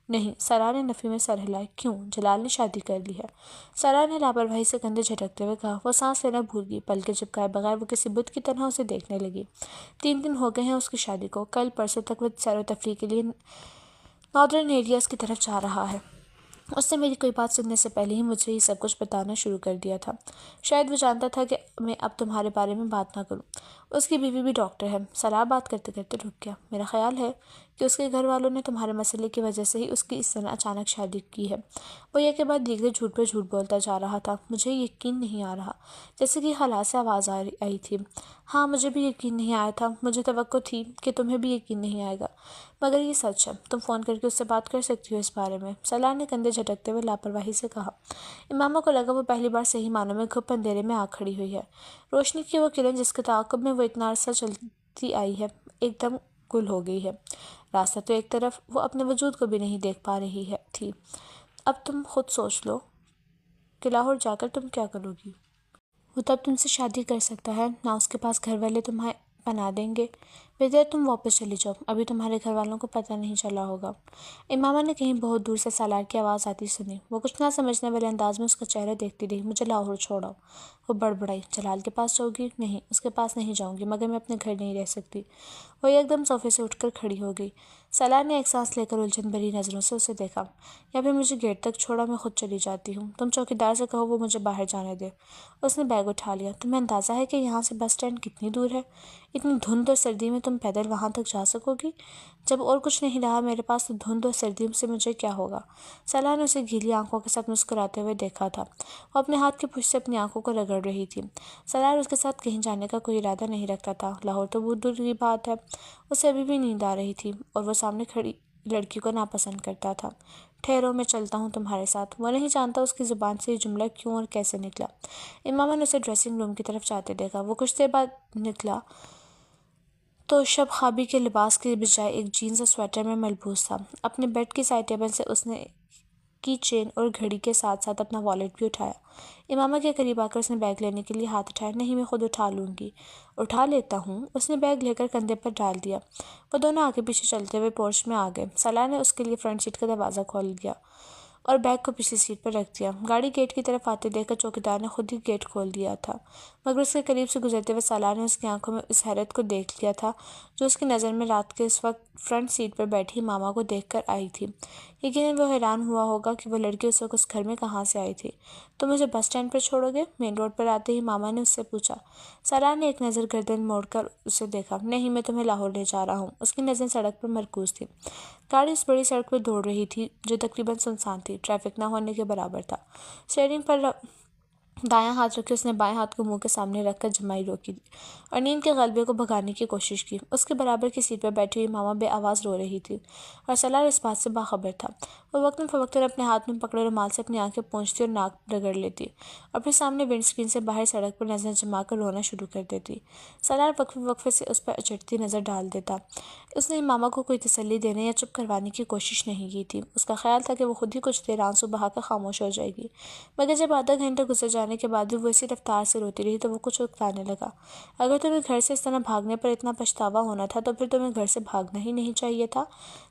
نہیں، سالار نے نفی میں سر ہلائے۔ کیوں؟ جلال نے شادی کر لی ہے، سالار نے لاپرواہی سے کندھے جھٹکتے ہوئے کہا۔ وہ سانس لینا بھول گئی، پلکیں جھپکائے بغیر وہ کسی بت کی طرح اسے دیکھنے لگی۔ 3 دن ہو گئے ہیں اس کی شادی کو، کل پرسوں تک وہ سیر و تفریح کے لیے ناردرن ایریاز کی طرف جا رہا ہے۔ اس نے میری کوئی بات سننے سے پہلے ہی مجھے یہ سب کچھ بتانا شروع کر دیا تھا۔ شاید وہ جانتا تھا کہ میں اب تمہارے بارے میں بات نہ کروں۔ اس کی بیوی بھی ڈاکٹر ہے۔ سالار بات کرتے کرتے رک گیا۔ میرا خیال ہے کہ اس کے گھر والوں نے تمہارے مسئلے کی وجہ سے ہی اس کی اس طرح اچانک شادی کی ہے۔ وہ ایک کے بعد دیگرے جھوٹ پر جھوٹ بولتا جا رہا تھا۔ مجھے یقین نہیں آ رہا، جیسے کہ حالات سے آواز آئی تھی۔ ہاں، مجھے بھی یقین نہیں آیا تھا، مجھے توقع تھی کہ تمہیں بھی یقین نہیں آئے گا، مگر یہ سچ ہے۔ تم فون کر کے اس سے بات کر سکتی ہو اس بارے میں، سالار نے کندھے جھٹکتے ہوئے لاپرواہی سے کہا۔ امامہ کو لگا وہ پہلی بار صحیح معنوں میں گھپ اندھیرے میں آ کھڑی ہوئی ہے۔ روشنی کی وہ کرن جس کے تعاقب میں وہ اتنا عرصہ چلتی آئی ہے، ایک دم گل ہو گئی ہے۔ راستہ تو ایک طرف، وہ اپنے وجود کو بھی نہیں دیکھ پا رہی تھی۔ اب تم خود سوچ لو کہ لاہور جا کر تم کیا کرو گی۔ وہ تب تم سے شادی کر سکتا ہے، نہ اس کے پاس گھر والے تمہیں پناہ دیں گے۔ بہتر تم واپس چلی جاؤ، ابھی تمہارے گھر والوں کو پتہ نہیں چلا ہوگا۔ امامہ نے کہیں بہت دور سے سالار کی آواز آتی سنی۔ وہ کچھ نہ سمجھنے والے انداز میں اس کا چہرہ دیکھتی رہی۔ مجھے لاہور چھوڑو، وہ بڑبڑائی۔ جلال کے پاس جاؤ گی؟ نہیں، اس کے پاس نہیں جاؤں گی، مگر میں اپنے گھر نہیں رہ سکتی۔ وہ ایک دم صوفے سے اٹھ کر کھڑی ہو گئی۔ سالار نے ایک سانس لے کر الجھن بھری نظروں سے اسے دیکھا۔ یا پھر مجھے گیٹ تک چھوڑا، میں خود چلی جاتی ہوں۔ تم چوکیدار سے کہو وہ مجھے باہر جانے دے۔ اس نے بیگ اٹھا لیا۔ تمہیں اندازہ ہے کہ یہاں سے بس اسٹینڈ کتنی دور ہے؟ اتنی دھند اور سردی میں تم پیدل وہاں تک جا سکو گی؟ جب اور کچھ نہیں رہا میرے پاس تو دھند اور سردی سے مجھے کیا ہوگا؟ سالار نے اسے گیلی آنکھوں کے ساتھ مسکراتے ہوئے دیکھا تھا۔ وہ اپنے ہاتھ کی پشت سے اپنی آنکھوں کو رگڑ رہی تھی۔ سالار اس کے ساتھ کہیں جانے کا کوئی ارادہ نہیں رکھتا تھا۔ لاہور تو بہت دور کی بات ہے۔ اسے ابھی بھی نیند آ رہی تھی اور وہ سامنے کھڑی لڑکی کو ناپسند کرتا تھا۔ ٹھہرو، میں چلتا ہوں تمہارے ساتھ۔ وہ نہیں جانتا اس کی زبان سے یہ جملہ کیوں اور کیسے نکلا۔ امامہ نے اسے ڈریسنگ روم کی طرف جاتے دیکھا۔ وہ کچھ دیر بعد نکلا تو شب خوابی کے لباس کے بجائے ایک جینز اور سویٹر میں ملبوس تھا۔ اپنے بیڈ کی سائڈ ٹیبل سے اس نے کی چین اور گھڑی کے ساتھ ساتھ اپنا والیٹ بھی اٹھایا۔ امامہ کے قریب آ کر اس نے بیگ لینے کے لیے ہاتھ اٹھایا۔ نہیں، میں خود اٹھا لوں گی۔ اٹھا لیتا ہوں۔ اس نے بیگ لے کر کندھے پر ڈال دیا۔ وہ دونوں آگے پیچھے چلتے ہوئے پورچ میں آ گئے۔ سالار نے اس کے لیے فرنٹ سیٹ کا دروازہ کھول دیا اور بیگ کو پچھلی سیٹ پر رکھ دیا۔ گاڑی گیٹ کی طرف آتے دیکھ کر چوکیدار نے خود ہی گیٹ کھول دیا تھا، مگر اس کے قریب سے گزرتے ہوئے سالار نے اس کی آنکھوں میں اس حیرت کو دیکھ لیا تھا جو اس کی نظر میں رات کے اس وقت فرنٹ سیٹ پر بیٹھی ماما کو دیکھ کر آئی تھی۔ یقیناً وہ حیران ہوا ہوگا کہ وہ لڑکی اس وقت اس گھر میں کہاں سے آئی تھی۔ تم مجھے بس اسٹینڈ پر چھوڑو گے؟ مین روڈ پر آتے ہی ماما نے اس سے پوچھا۔ سالار نے ایک نظر گردن موڑ کر اسے دیکھا۔ نہیں، میں تمہیں لاہور لے جا رہا ہوں۔ اس کی نظریں سڑک پر مرکوز تھی۔ گاڑی اس بڑی سڑک پر دوڑ رہی تھی جو تقریباً سنسان تھی، ٹریفک نہ ہونے کے برابر تھا۔ اسٹیئرنگ پر دایاں ہاتھ رکھے اس نے بائیں ہاتھ کو منہ کے سامنے رکھ کر جمائی روکی اور نیند کے غلبے کو بھگانے کی کوشش کی۔ اس کے برابر کی سیٹ پر بیٹھی ہوئی ماما بے آواز رو رہی تھی اور سالار اس بات سے باخبر تھا۔ وہ وقتاً فوقتاً اپنے ہاتھ میں پکڑے رومال سے اپنی آنکھیں پونچھتی اور ناک رگڑ لیتی اور پھر سامنے ونڈ اسکرین سے باہر سڑک پر نظریں جما کر رونا شروع کر دیتی۔ سالار وقفے وقفے سے اس پر اچٹتی نظر ڈال دیتا۔ اس نے ماما کو کوئی تسلی دینے یا چپ کروانے کی کوشش نہیں کی تھی۔ اس کا خیال تھا کہ وہ خود ہی کچھ دیر آنسو بہا کر خاموش ہو جائے گی، مگر جب آدھا گھنٹہ گزر جانے کے بعد بھی وہ اسی رفتار سے روتی رہی تو وہ کچھ اکتانے لگا۔ اگر تمہیں گھر سے اس طرح بھاگنے پر اتنا پچھتاوا ہونا تھا تو پھر تمہیں گھر سے بھاگنا ہی نہیں چاہیے تھا،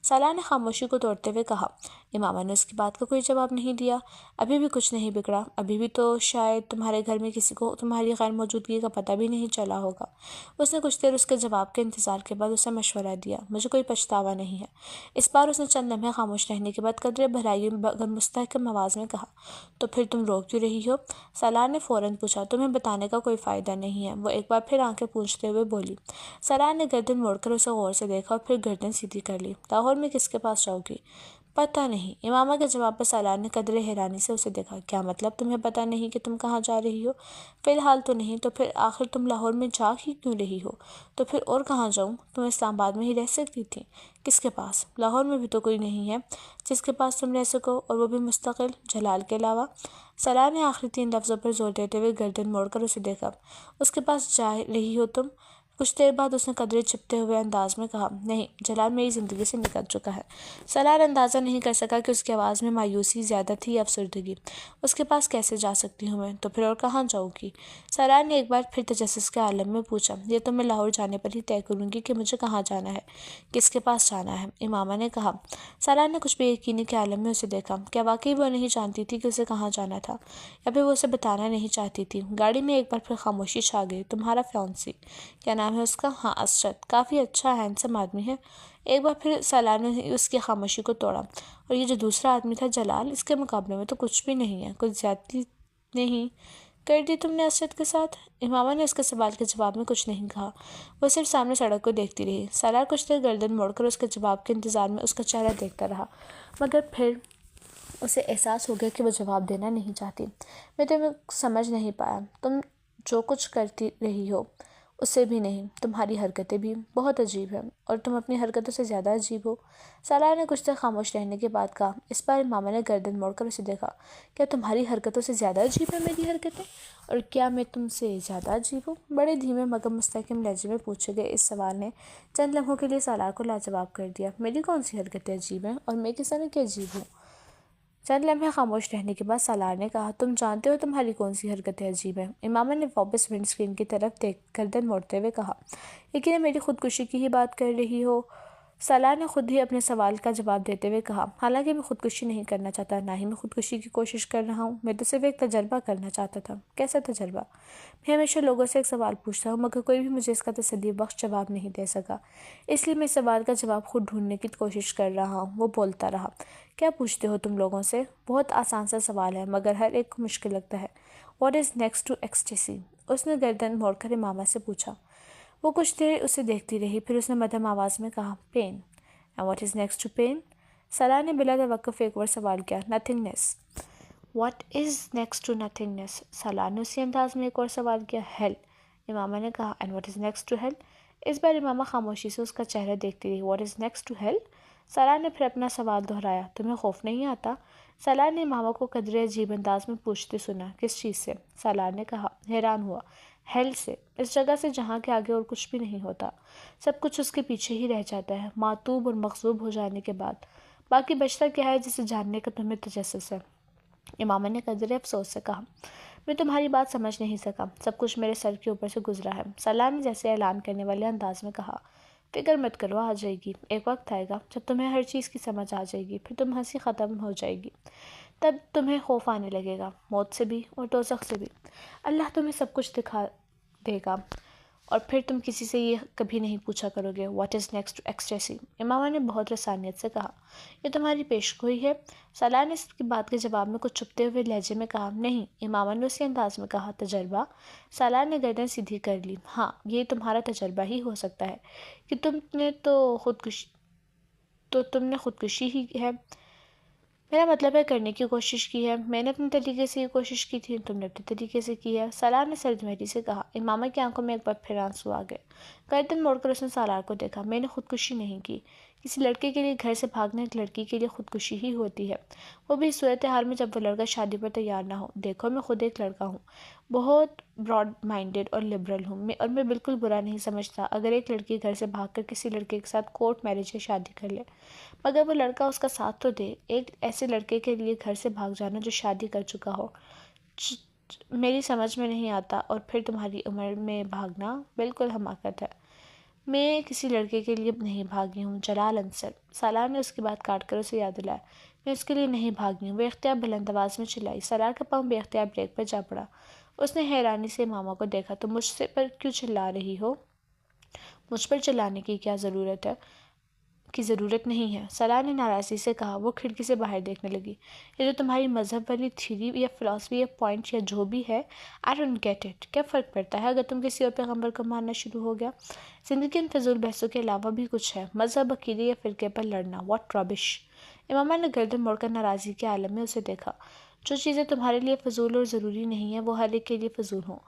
سالار نے خاموشی کو توڑتے ہوئے کہا۔ امامہ نے اس کی بات کا کوئی جواب نہیں دیا۔ ابھی بھی کچھ نہیں بگڑا، ابھی بھی تو شاید تمہارے گھر میں کسی کو تمہاری غیر موجودگی کا پتہ بھی نہیں چلا ہوگا۔ اس نے کچھ دیر اس کے جواب کے انتظار کے بعد اسے مشورہ دیا۔ مجھے کوئی پچھتاوا نہیں ہے۔ اس بار اس نے چند لمحے خاموش رہنے کے بعد قدرے بھرائی مگر مستحکم آواز میں کہا۔ تو پھر تم رو کیوں رہی ہو؟ سالار نے فوراً پوچھا۔ تمہیں بتانے کا کوئی فائدہ نہیں ہے، وہ ایک بار پھر آنکھیں پونچھتے ہوئے بولی۔ سالار نے گردن موڑ کر اسے غور سے دیکھا اور پھر گردن سیدھی کر لی۔ لاہور میں کس کے پاس جاؤ گی؟ پتہ نہیں۔ امامہ کے جواب پر سالار نے قدرے حیرانی سے اسے دیکھا۔ کیا مطلب تمہیں پتہ نہیں کہ تم کہاں جا رہی ہو؟ فی الحال تو نہیں۔ تو پھر آخر تم لاہور میں جا ہی کیوں رہی ہو؟ تو پھر اور کہاں جاؤں؟ تم اسلام آباد میں ہی رہ سکتی تھی۔ کس کے پاس؟ لاہور میں بھی تو کوئی نہیں ہے جس کے پاس تم رہ سکو، اور وہ بھی مستقل، جلال کے علاوہ۔ سالار نے آخری 3 لفظوں پر زور دیتے ہوئے گردن موڑ کر اسے دیکھا۔ اس کے پاس جا رہی ہو تم؟ کچھ دیر بعد اس نے قدرے چپتے ہوئے انداز میں کہا۔ نہیں، جلال میری زندگی سے نکل چکا ہے۔ سالار اندازہ نہیں کر سکا کہ اس کی آواز میں مایوسی زیادہ تھی یا افسردگی۔ اس کے پاس کیسے جا سکتی ہوں میں؟ تو پھر اور کہاں جاؤں گی؟ سالار نے ایک بار پھر تجسس کے عالم میں پوچھا۔ یہ تو میں لاہور جانے پر ہی طے کروں گی کہ مجھے کہاں جانا ہے، کس کے پاس جانا ہے، امامہ نے کہا۔ سالار نے کچھ بے یقینی کے عالم میں اسے دیکھا۔ کیا واقعی وہ نہیں جانتی تھی کہ اسے کہاں جانا تھا، یا پھر وہ اسے بتانا نہیں چاہتی تھی؟ گاڑی میں ایک بار پھر خاموشی چھا گئی۔ تمہارا فیونسی کیا نام ہے اس کا؟ ہاں، اسرت، کافی اچھا ہینڈسم آدمی ہے۔ ایک بار پھر سالار نے اس کی خاموشی کو توڑا۔ اور یہ جو دوسرا آدمی تھا جلال، اس کے مقابلے میں تو کچھ بھی نہیں ہے۔ کچھ زیادتی نہیں کر دی تم نے اسرت کے ساتھ؟ امامہ نے اس کے سوال کے جواب میں کچھ نہیں کہا، وہ صرف سامنے سڑک کو دیکھتی رہی۔ سالار کچھ دیر گردن موڑ کر اس کے جواب کے انتظار میں اس کا چہرہ دیکھتا رہا، مگر پھر اسے احساس ہو گیا کہ وہ جواب دینا نہیں چاہتی۔ میں تمہیں سمجھ نہیں پایا۔ تم جو کچھ کرتی رہی ہو اس سے بھی نہیں، تمہاری حرکتیں بھی بہت عجیب ہیں، اور تم اپنی حرکتوں سے زیادہ عجیب ہو۔ سالار نے کچھ دیر خاموش رہنے کے بعد کہا۔ اس بار امامہ نے گردن موڑ کر اسے دیکھا۔ کیا تمہاری حرکتوں سے زیادہ عجیب ہیں میری حرکتیں؟ اور کیا میں تم سے زیادہ عجیب ہوں؟ بڑے دھیمے مگر مستحکم لہجے میں پوچھے گئے اس سوال نے چند لمحوں کے لیے سالار کو لاجواب کر دیا۔ میری کون سی حرکتیں عجیب ہیں، اور میں کس طرح کی عجیب ہوں؟ چند لمحے خاموش رہنے کے بعد سالار نے کہا۔ تم جانتے ہو تمہاری کون سی حرکتیں عجیب ہیں؟ امامہ نے واپس ونڈ اسکرین کی طرف دیکھ گردن موڑتے ہوئے کہا۔ یقیناً میری خودکشی کی ہی بات کر رہی ہو، سالار نے خود ہی اپنے سوال کا جواب دیتے ہوئے کہا۔ حالانکہ میں خودکشی نہیں کرنا چاہتا، نہ ہی میں خودکشی کی کوشش کر رہا ہوں، میں تو صرف ایک تجربہ کرنا چاہتا تھا۔ کیسا تجربہ؟ میں ہمیشہ لوگوں سے ایک سوال پوچھتا ہوں، مگر کوئی بھی مجھے اس کا تسلی بخش جواب نہیں دے سکا، اس لیے میں اس سوال کا جواب خود ڈھونڈنے کی کوشش کر رہا ہوں۔ وہ بولتا رہا۔ کیا پوچھتے ہو تم لوگوں سے؟ بہت آسان سا سوال ہے، مگر ہر ایک کو مشکل لگتا ہے۔ What is next to ecstasy? اس نے گردن موڑ کر امامہ سے پوچھا۔ وہ کچھ دیر اسے دیکھتی رہی، پھر اس نے مدھم آواز میں کہا۔ Pain. And what is next to pain? Salar نے بلا توقف ایک اور سوال کیا۔ Nothingness. What is next to nothingness? Salar نے اسی انداز میں ایک اور سوال کیا۔ ہیل، امامہ نے کہا۔ And what is next to hell? اس بار امامہ خاموشی سے اس کا چہرہ دیکھتی رہی۔ What is next to hell? Salar نے پھر اپنا سوال دہرایا۔ تمہیں خوف نہیں آتا؟ سالار نے امامہ کو قدرے عجیب انداز میں پوچھتے سنا۔ کس چیز سے؟ سالار نے کہا، حیران ہوا۔ ہیل سے، اس جگہ سے جہاں کے آگے اور کچھ بھی نہیں ہوتا، سب کچھ اس کے پیچھے ہی رہ جاتا ہے، معتوب اور مغصوب ہو جانے کے بعد۔ باقی بچتا کیا ہے جسے جاننے کا تمہیں تجسس ہے؟ امامہ نے قدر افسوس سے کہا، میں تمہاری بات سمجھ نہیں سکا، سب کچھ میرے سر کے اوپر سے گزرا ہے۔ سالار نے جیسے اعلان کرنے والے انداز میں کہا، فکر مت کرو، آ جائے گی، ایک وقت آئے گا جب تمہیں ہر چیز کی سمجھ آ جائے گی، پھر تم ہنسی ختم ہو جائے گی، تب تمہیں خوف آنے لگے گا، موت سے بھی اور دوزخ سے بھی۔ اللہ تمہیں سب کچھ دکھا دے گا اور پھر تم کسی سے یہ کبھی نہیں پوچھا کرو گے what is next to ecstasy. Imama نے بہت رسانیت سے کہا، یہ تمہاری پیش گوئی ہے؟ سالار نے اس کی بات کے جواب میں کچھ چھپتے ہوئے لہجے میں کہا، نہیں۔ امامہ نے اسی انداز میں کہا، تجربہ؟ سالار نے گردن سیدھی کر لی، ہاں، یہ تمہارا تجربہ ہی ہو سکتا ہے کہ تم نے خودکشی ہی ہے، میرا مطلب ہے کرنے کی کوشش کی ہے۔ میں نے اپنے طریقے سے یہ کوشش کی تھی، تم نے اپنے طریقے سے کی ہے۔ سالار نے سرد مہری سے کہا۔ امامہ کی آنکھوں میں ایک بار پھر آنسو آ گئے۔ گردن موڑ کر اس نے سالار کو دیکھا۔ میں نے خودکشی نہیں کی۔ کسی لڑکے کے لیے گھر سے بھاگنا ایک لڑکی کے لیے خودکشی ہی ہوتی ہے، وہ بھی اس صورتحال میں جب وہ لڑکا شادی پر تیار نہ ہو۔ دیکھو، میں خود ایک لڑکا ہوں، بہت براڈ مائنڈڈ اور لبرل ہوں، اور میں بالکل برا نہیں سمجھتا اگر ایک لڑکی گھر سے بھاگ کر کسی لڑکے کے ساتھ کورٹ میرج یا شادی کر لے، مگر وہ لڑکا اس کا ساتھ تو دے۔ ایک ایسے لڑکے کے لیے گھر سے بھاگ جانا جو شادی کر چکا ہو میری سمجھ میں نہیں آتا، اور پھر تمہاری عمر میں بھاگنا بالکل حماقت ہے۔ میں کسی لڑکے کے لیے نہیں بھاگی ہوں جلال انصر۔ سالار نے اس کی بات کاٹ کر اسے یاد دلایا، میں اس کے لیے نہیں بھاگی ہوں۔ وہ اختیار بلند آواز میں چلائی۔ سالار کا پاؤں بے اختیار بریک پر جا پڑا۔ اس نے حیرانی سے امامہ کو دیکھا، تم مجھ سے پر کیوں چلا رہی ہو؟ مجھ پر چلانے کی کیا ضرورت ہے؟ کی ضرورت نہیں ہے، سالار نے ناراضی سے کہا۔ وہ کھڑکی سے باہر دیکھنے لگی۔ یہ جو تمہاری مذہب والی تھیوری یا فلسفی یا پوائنٹ یا جو بھی ہے، I don't get it۔ کیا فرق پڑتا ہے اگر تم کسی اور پیغمبر کو ماننا شروع ہو گیا؟ زندگی ان فضول بحثوں کے علاوہ بھی کچھ ہے، مذہب، عقیدے یا فرقے پر لڑنا، what rubbish۔ امامہ نے گردن موڑ کر ناراضی کے عالم میں اسے دیکھا۔ جو چیزیں تمہارے لیے فضول اور ضروری نہیں ہیں وہ ہر ایک کے لیے فضول ہوں۔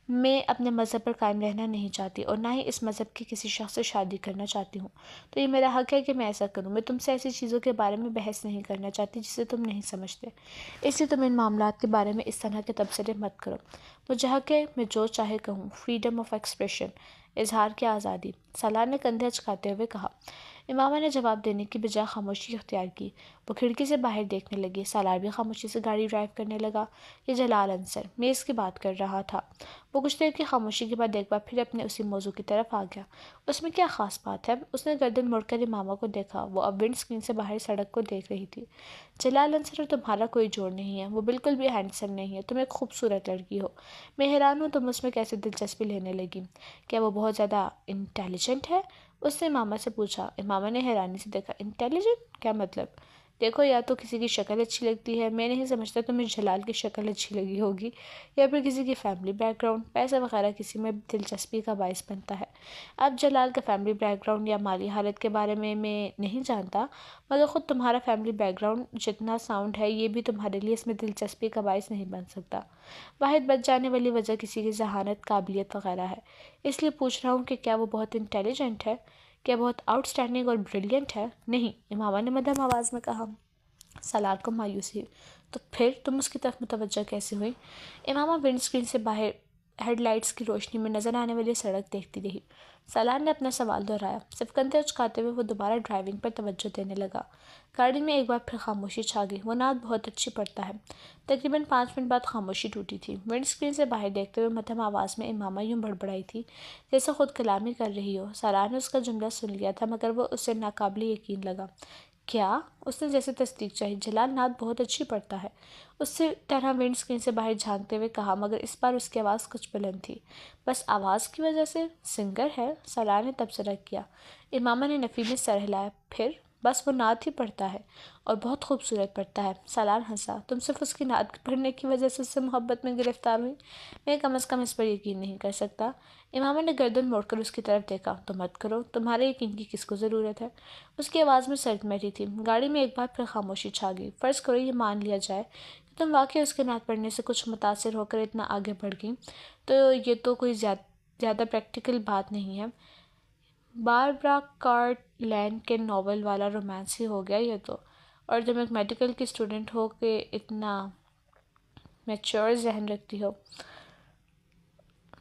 میں اپنے مذہب پر قائم رہنا نہیں چاہتی، اور نہ ہی اس مذہب کے کسی شخص سے شادی کرنا چاہتی ہوں، تو یہ میرا حق ہے کہ میں ایسا کروں۔ میں تم سے ایسی چیزوں کے بارے میں بحث نہیں کرنا چاہتی جسے تم نہیں سمجھتے، اس لیے تم ان معاملات کے بارے میں اس طرح کے تبصرے مت کرو۔ مجھے حق ہے میں جو چاہے کہوں، فریڈم آف ایکسپریشن، اظہار کی آزادی۔ سالار نے کندھے اچکاتے ہوئے کہا۔ امامہ نے جواب دینے کی بجائے خاموشی اختیار کی۔ وہ کھڑکی سے باہر دیکھنے لگی۔ سالار بھی خاموشی سے گاڑی ڈرائیو کرنے لگا۔ یہ جلال انصر میز کی بات کر رہا تھا۔ وہ کچھ دیر کی خاموشی کے بعد ایک بار پھر اپنے اسی موضوع کی طرف آ گیا۔ اس میں کیا خاص بات ہے؟ اس نے گردن موڑ کر امامہ کو دیکھا۔ وہ اب ونڈ اسکرین سے باہر سڑک کو دیکھ رہی تھی۔ جلال انصر اور تمہارا کوئی جوڑ نہیں ہے، وہ بالکل بھی ہینڈسم نہیں ہے، تم ایک خوبصورت لڑکی ہو، میں حیران ہوں تم اس میں کیسے دلچسپی لینے لگی۔ کیا وہ بہت زیادہ انٹیلیجنٹ ہے؟ اس نے امامہ سے پوچھا۔ امامہ نے حیرانی سے دیکھا۔ انٹیلیجنٹ؟ کیا مطلب؟ دیکھو، یا تو کسی کی شکل اچھی لگتی ہے، میں نہیں سمجھتا تمہیں جلال کی شکل اچھی لگی ہوگی، یا پھر کسی کی فیملی بیک گراؤنڈ، پیسہ وغیرہ کسی میں دلچسپی کا باعث بنتا ہے۔ اب جلال کا فیملی بیک گراؤنڈ یا مالی حالت کے بارے میں نہیں جانتا، مگر خود تمہارا فیملی بیک گراؤنڈ جتنا ساؤنڈ ہے یہ بھی تمہارے لیے اس میں دلچسپی کا باعث نہیں بن سکتا۔ واحد بچ جانے والی وجہ کسی کی ذہانت، قابلیت وغیرہ ہے۔ اس لیے پوچھ رہا ہوں کہ کیا وہ بہت انٹیلیجنٹ ہے؟ کیا بہت آؤٹ اسٹینڈنگ اور بریلینٹ ہے؟ نہیں، امامہ نے مدھم آواز میں کہا۔ سالار کو مایوسی ہوئی۔ تو پھر تم اس کی طرف متوجہ کیسے ہوئی؟ امامہ ونڈ اسکرین سے باہر ہیڈ لائٹس کی روشنی میں نظر آنے والی سڑک دیکھتی رہی۔ سالار نے اپنا سوال دہرایا۔ صرف کندھے اچکاتے ہوئے وہ دوبارہ ڈرائیونگ پر توجہ دینے لگا۔ گاڑی میں ایک بار پھر خاموشی چھا گئی۔ وہ نعت بہت اچھی پڑھتا ہے۔ تقریباً 5 منٹ بعد خاموشی ٹوٹی تھی۔ ونڈ اسکرین سے باہر دیکھتے ہوئے مدھم آواز میں امامہ یوں بڑبڑائی تھی جیسے خود کلامی کر رہی ہو۔ سالار نے اس کا جملہ سن لیا تھا، مگر وہ اسے ناقابل یقین لگا۔ کیا؟ اس نے جیسے تصدیق چاہی۔ جلال نعت بہت اچھی پڑھتا ہے، اس سے طرح ونڈ اسکرین سے باہر جھانکتے ہوئے کہا، مگر اس بار اس کی آواز کچھ بلند تھی۔ بس آواز کی وجہ سے؟ سنگر ہے؟ سالار نے تبصرہ کیا۔ امامہ نے نفی میں سر ہلایا۔ پھر؟ بس وہ نعت ہی پڑھتا ہے، اور بہت خوبصورت پڑھتا ہے۔ سالار ہنسا۔ تم صرف اس کی نعت پڑھنے کی وجہ سے اس سے محبت میں گرفتار ہوئی؟ میں کم از کم اس پر یقین نہیں کر سکتا۔ امامہ نے گردن موڑ کر اس کی طرف دیکھا۔ تو مت کرو، تمہارے یقین کی کس کو ضرورت ہے؟ اس کی آواز میں سرد مہری تھی۔ گاڑی میں ایک بار پھر خاموشی چھا گئی۔ فرض کرو یہ مان لیا جائے کہ تم واقعی اس کے نعت پڑھنے سے کچھ متاثر ہو کر اتنا آگے بڑھ گئی، تو یہ تو کوئی زیادہ پریکٹیکل بات نہیں ہے۔ باربرا کارٹ لینڈ کے ناول والا رومانس ہی ہو گیا یہ تو، اور تم ایک میڈیکل کی اسٹوڈنٹ ہو کے اتنا میچور ذہن رکھتی ہو۔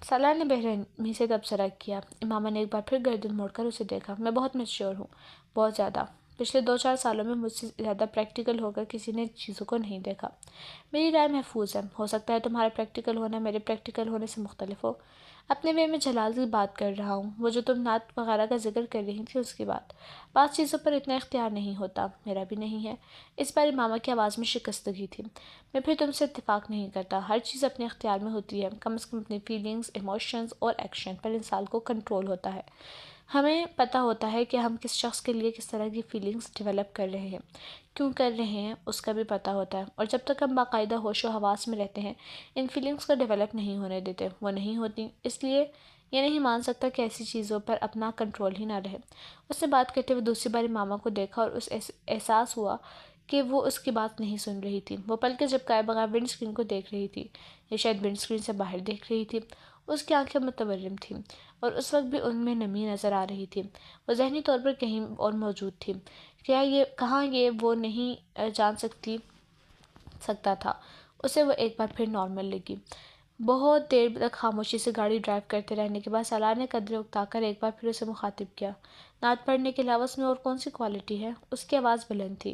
سالار نے بے رحمی سے تبصرہ کیا۔ امامہ نے ایک بار پھر گردن موڑ کر اسے دیکھا۔ میں بہت میچور ہوں، بہت زیادہ۔ پچھلے 2-4 سالوں میں مجھ سے زیادہ پریکٹیکل ہو کر کسی نے چیزوں کو نہیں دیکھا۔ میری رائے محفوظ ہے۔ ہو سکتا ہے تمہارا پریکٹیکل ہونا میرے پریکٹیکل ہونے سے مختلف ہو۔ اپنے وے میں جلال کی بات کر رہا ہوں، وہ جو تم نعت وغیرہ کا ذکر کر رہی تھی اس کی بات۔ بعض چیزوں پر اتنا اختیار نہیں ہوتا، میرا بھی نہیں ہے۔ اس بار امامہ کی آواز میں شکستگی تھی۔ میں پھر تم سے اتفاق نہیں کرتا۔ ہر چیز اپنے اختیار میں ہوتی ہے، کم از کم اپنی فیلنگز، ایموشنز اور ایکشن پر انسان کو کنٹرول ہوتا ہے۔ ہمیں پتہ ہوتا ہے کہ ہم کس شخص کے لیے کس طرح کی فیلنگز ڈیولپ کر رہے ہیں، کیوں کر رہے ہیں، اس کا بھی پتہ ہوتا ہے، اور جب تک ہم باقاعدہ ہوش و حواس میں رہتے ہیں ان فیلنگز کو ڈیولپ نہیں ہونے دیتے، وہ نہیں ہوتی۔ اس لیے یہ نہیں مان سکتا کہ ایسی چیزوں پر اپنا کنٹرول ہی نہ رہے۔ اس نے بات کرتے ہوئے دوسری بار امامہ کو دیکھا اور احساس ہوا کہ وہ اس کی بات نہیں سن رہی تھی۔ وہ پلکیں جھپکائے بغیر ونڈ اسکرین کو دیکھ رہی تھی، یہ شاید ونڈ اسکرین سے باہر دیکھ رہی تھی۔ اس کی آنکھیں متورم تھیں اور اس وقت بھی ان میں نمی نظر آ رہی تھی۔ وہ ذہنی طور پر کہیں اور موجود تھی، کہاں یہ وہ نہیں جان سکتا تھا۔ اسے وہ ایک بار پھر نارمل لگی۔ بہت دیر تک خاموشی سے گاڑی ڈرائیو کرتے رہنے کے بعد سالار نے قدرے اکتا کر ایک بار پھر اسے مخاطب کیا۔ نعت پڑھنے کے علاوہ اس میں اور کون سی کوالٹی ہے؟ اس کی آواز بلند تھی۔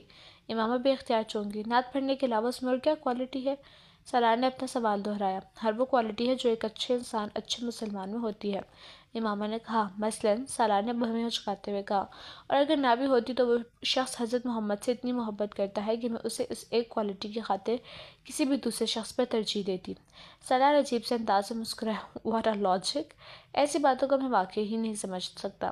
امامہ بے اختیار چونکی۔ نعت پڑھنے کے علاوہ اس میں اور کیا کوالٹی ہے؟ سالار نے اپنا سوال دہرایا۔ ہر وہ کوالٹی ہے جو ایک اچھے انسان، اچھے مسلمان میں ہوتی ہے، امامہ نے کہا۔ مثلاً، سالار نے بہمیں اچکاتے ہوئے کہا، اور اگر نہ بھی ہوتی تو وہ شخص حضرت محمد سے اتنی محبت کرتا ہے کہ میں اسے اس ایک کوالٹی کی خاطر کسی بھی دوسرے شخص پر ترجیح دیتی۔ سالار عجیب سے انداز سے مسکرایا۔ What a logic! ایسی باتوں کو میں واقعی ہی نہیں سمجھ سکتا۔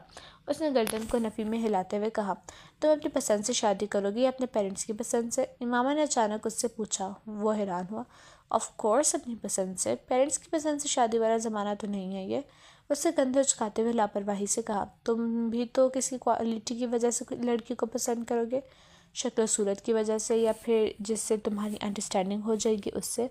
اس نے گردن کو نفی میں ہلاتے ہوئے کہا، تم اپنی پسند سے شادی کرو گی یا اپنے پیرنٹس کی پسند سے؟ امامہ نے اچانک اس سے پوچھا۔ وہ حیران ہوا۔ آف کورس اپنی پسند سے، پیرنٹس کی پسند سے شادی والا زمانہ تو نہیں ہے یہ۔ اس نے کندھے اچکاتے ہوئے لاپرواہی سے کہا، تم بھی تو کسی کوالٹی کی وجہ سے لڑکی کو پسند کرو گے، شکل و صورت کی وجہ سے، یا پھر جس سے تمہاری انڈرسٹینڈنگ ہو جائے گی اس سے؟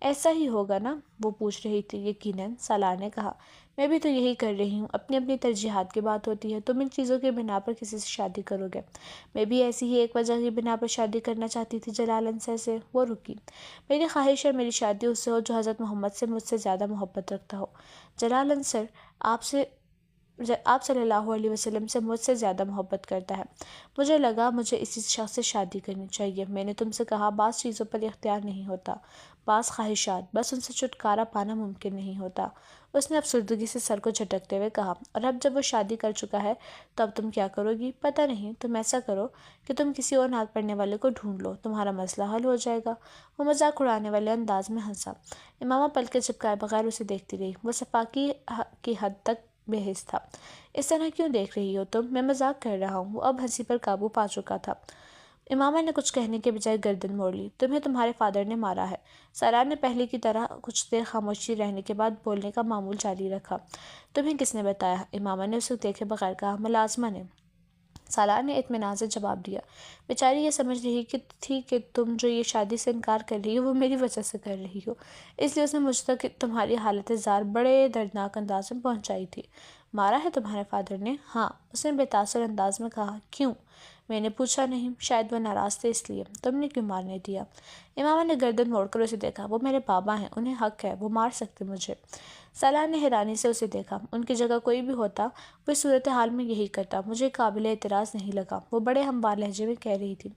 ایسا ہی ہوگا نا؟ وہ پوچھ رہی تھی۔ یقیناً، سالار نے کہا۔ میں بھی تو یہی کر رہی ہوں۔ اپنی اپنی ترجیحات کی بات ہوتی ہے۔ تم ان چیزوں کی بنا پر کسی سے شادی کرو گے، میں بھی ایسی ہی ایک وجہ کی بنا پر شادی کرنا چاہتی تھی، جلال انصر سے۔ وہ رکی۔ میری خواہش ہے میری شادی اس سے ہو جو حضرت محمد سے مجھ سے زیادہ محبت رکھتا ہو۔ جلال انصر آپ صلی اللہ علیہ وسلم سے مجھ سے زیادہ محبت کرتا ہے۔ مجھے لگا مجھے اسی شخص سے شادی کرنی چاہیے۔ میں نے تم سے کہا بعض چیزوں پر اختیار نہیں ہوتا، بعض خواہشات، بس ان سے چھٹکارا پانا ممکن نہیں ہوتا۔ اس نے افسردگی سے سر کو جھٹکتے ہوئے کہا، اور اب جب وہ شادی کر چکا ہے تو اب تم کیا کرو گی؟ پتہ نہیں۔ تم ایسا کرو کہ تم کسی اور نعت پڑھنے والے کو ڈھونڈ لو، تمہارا مسئلہ حل ہو جائے گا۔ وہ مذاق اڑانے والے انداز میں ہنسا۔ امامہ پلکیں جھپکائے بغیر اسے دیکھتی رہی۔ وہ صفاقی کی حد تک بے حس تھا۔ اس طرح کیوں دیکھ رہی ہو تم؟ میں مذاق کر رہا ہوں۔ وہ اب ہنسی پر قابو پا چکا تھا۔ امامہ نے کچھ کہنے کے بجائے گردن موڑ لی۔ تمہیں تمہارے فادر نے مارا ہے۔ سالار نے پہلے کی طرح کچھ دیر خاموشی رہنے کے بعد بولنے کا معمول جاری رکھا۔ تمہیں کس نے بتایا؟ امامہ نے اسے دیکھے بغیر کہا۔ ملازمہ نے۔ سالار نے اطمینان سے جواب دیا۔ بیچاری یہ سمجھ رہی تھی کہ تم جو یہ شادی سے انکار کر رہی ہو وہ میری وجہ سے کر رہی ہو، اس لیے اس نے مجھ تک تمہاری حالت زار بڑے دردناک انداز میں پہنچائی تھی۔ مارا ہے تمہارے فادر نے؟ ہاں، اس نے بے تاثر انداز میں کہا۔ کیوں؟ میں نے پوچھا نہیں، شاید وہ ناراض تھے اس لیے۔ تم نے کیوں مارنے دیا؟ امامہ نے گردن موڑ کر اسے دیکھا۔ وہ میرے بابا ہیں، انہیں حق ہے، وہ مار سکتے مجھے۔ سالار نے حیرانی سے اسے دیکھا۔ ان کی جگہ کوئی بھی ہوتا وہ اس صورتحال میں یہی کرتا۔ مجھے قابل اعتراض نہیں لگا۔ وہ بڑے ہموار لہجے میں کہہ رہی تھی،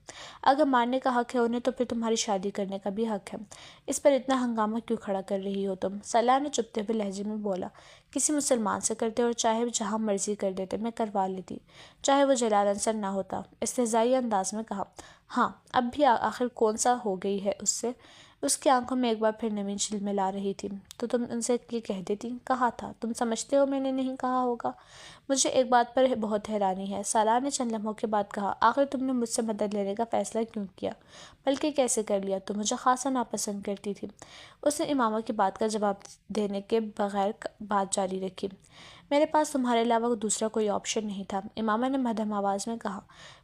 اگر مارنے کا حق ہے انہیں تو پھر تمہاری شادی کرنے کا بھی حق ہے۔ اس پر اتنا ہنگامہ کیوں کھڑا کر رہی ہو تم؟ سالار نے چپتے ہوئے لہجے میں بولا۔ کسی مسلمان سے کرتے اور چاہے جہاں مرضی کر دیتے، میں کروا لیتی، چاہے وہ جلال انصر نہ ہوتا۔ استہزائی انداز میں کہا۔ ہاں، اب بھی آخر کون سا ہو گئی ہے اس سے؟ اس کی آنکھوں میں ایک بار پھر نمی جھلملا رہی تھی۔ تو تم ان سے یہ کہہ دیتی؟ کہا تھا۔ تم سمجھتے ہو میں نے نہیں کہا ہوگا؟ مجھے ایک بات پر بہت حیرانی ہے، سالار نے چند لمحوں کے بعد کہا۔ آخر تم نے مجھ سے مدد لینے کا فیصلہ کیوں کیا؟ بلکہ کیسے کر لیا؟ تم مجھے خاصا ناپسند کرتی تھی۔ اس نے امامہ کی بات کا جواب دینے کے بغیر بات جاری رکھی۔ میرے پاس تمہارے علاوہ دوسرا کوئی آپشن نہیں تھا، امامہ نے مدھم آواز میں کہا۔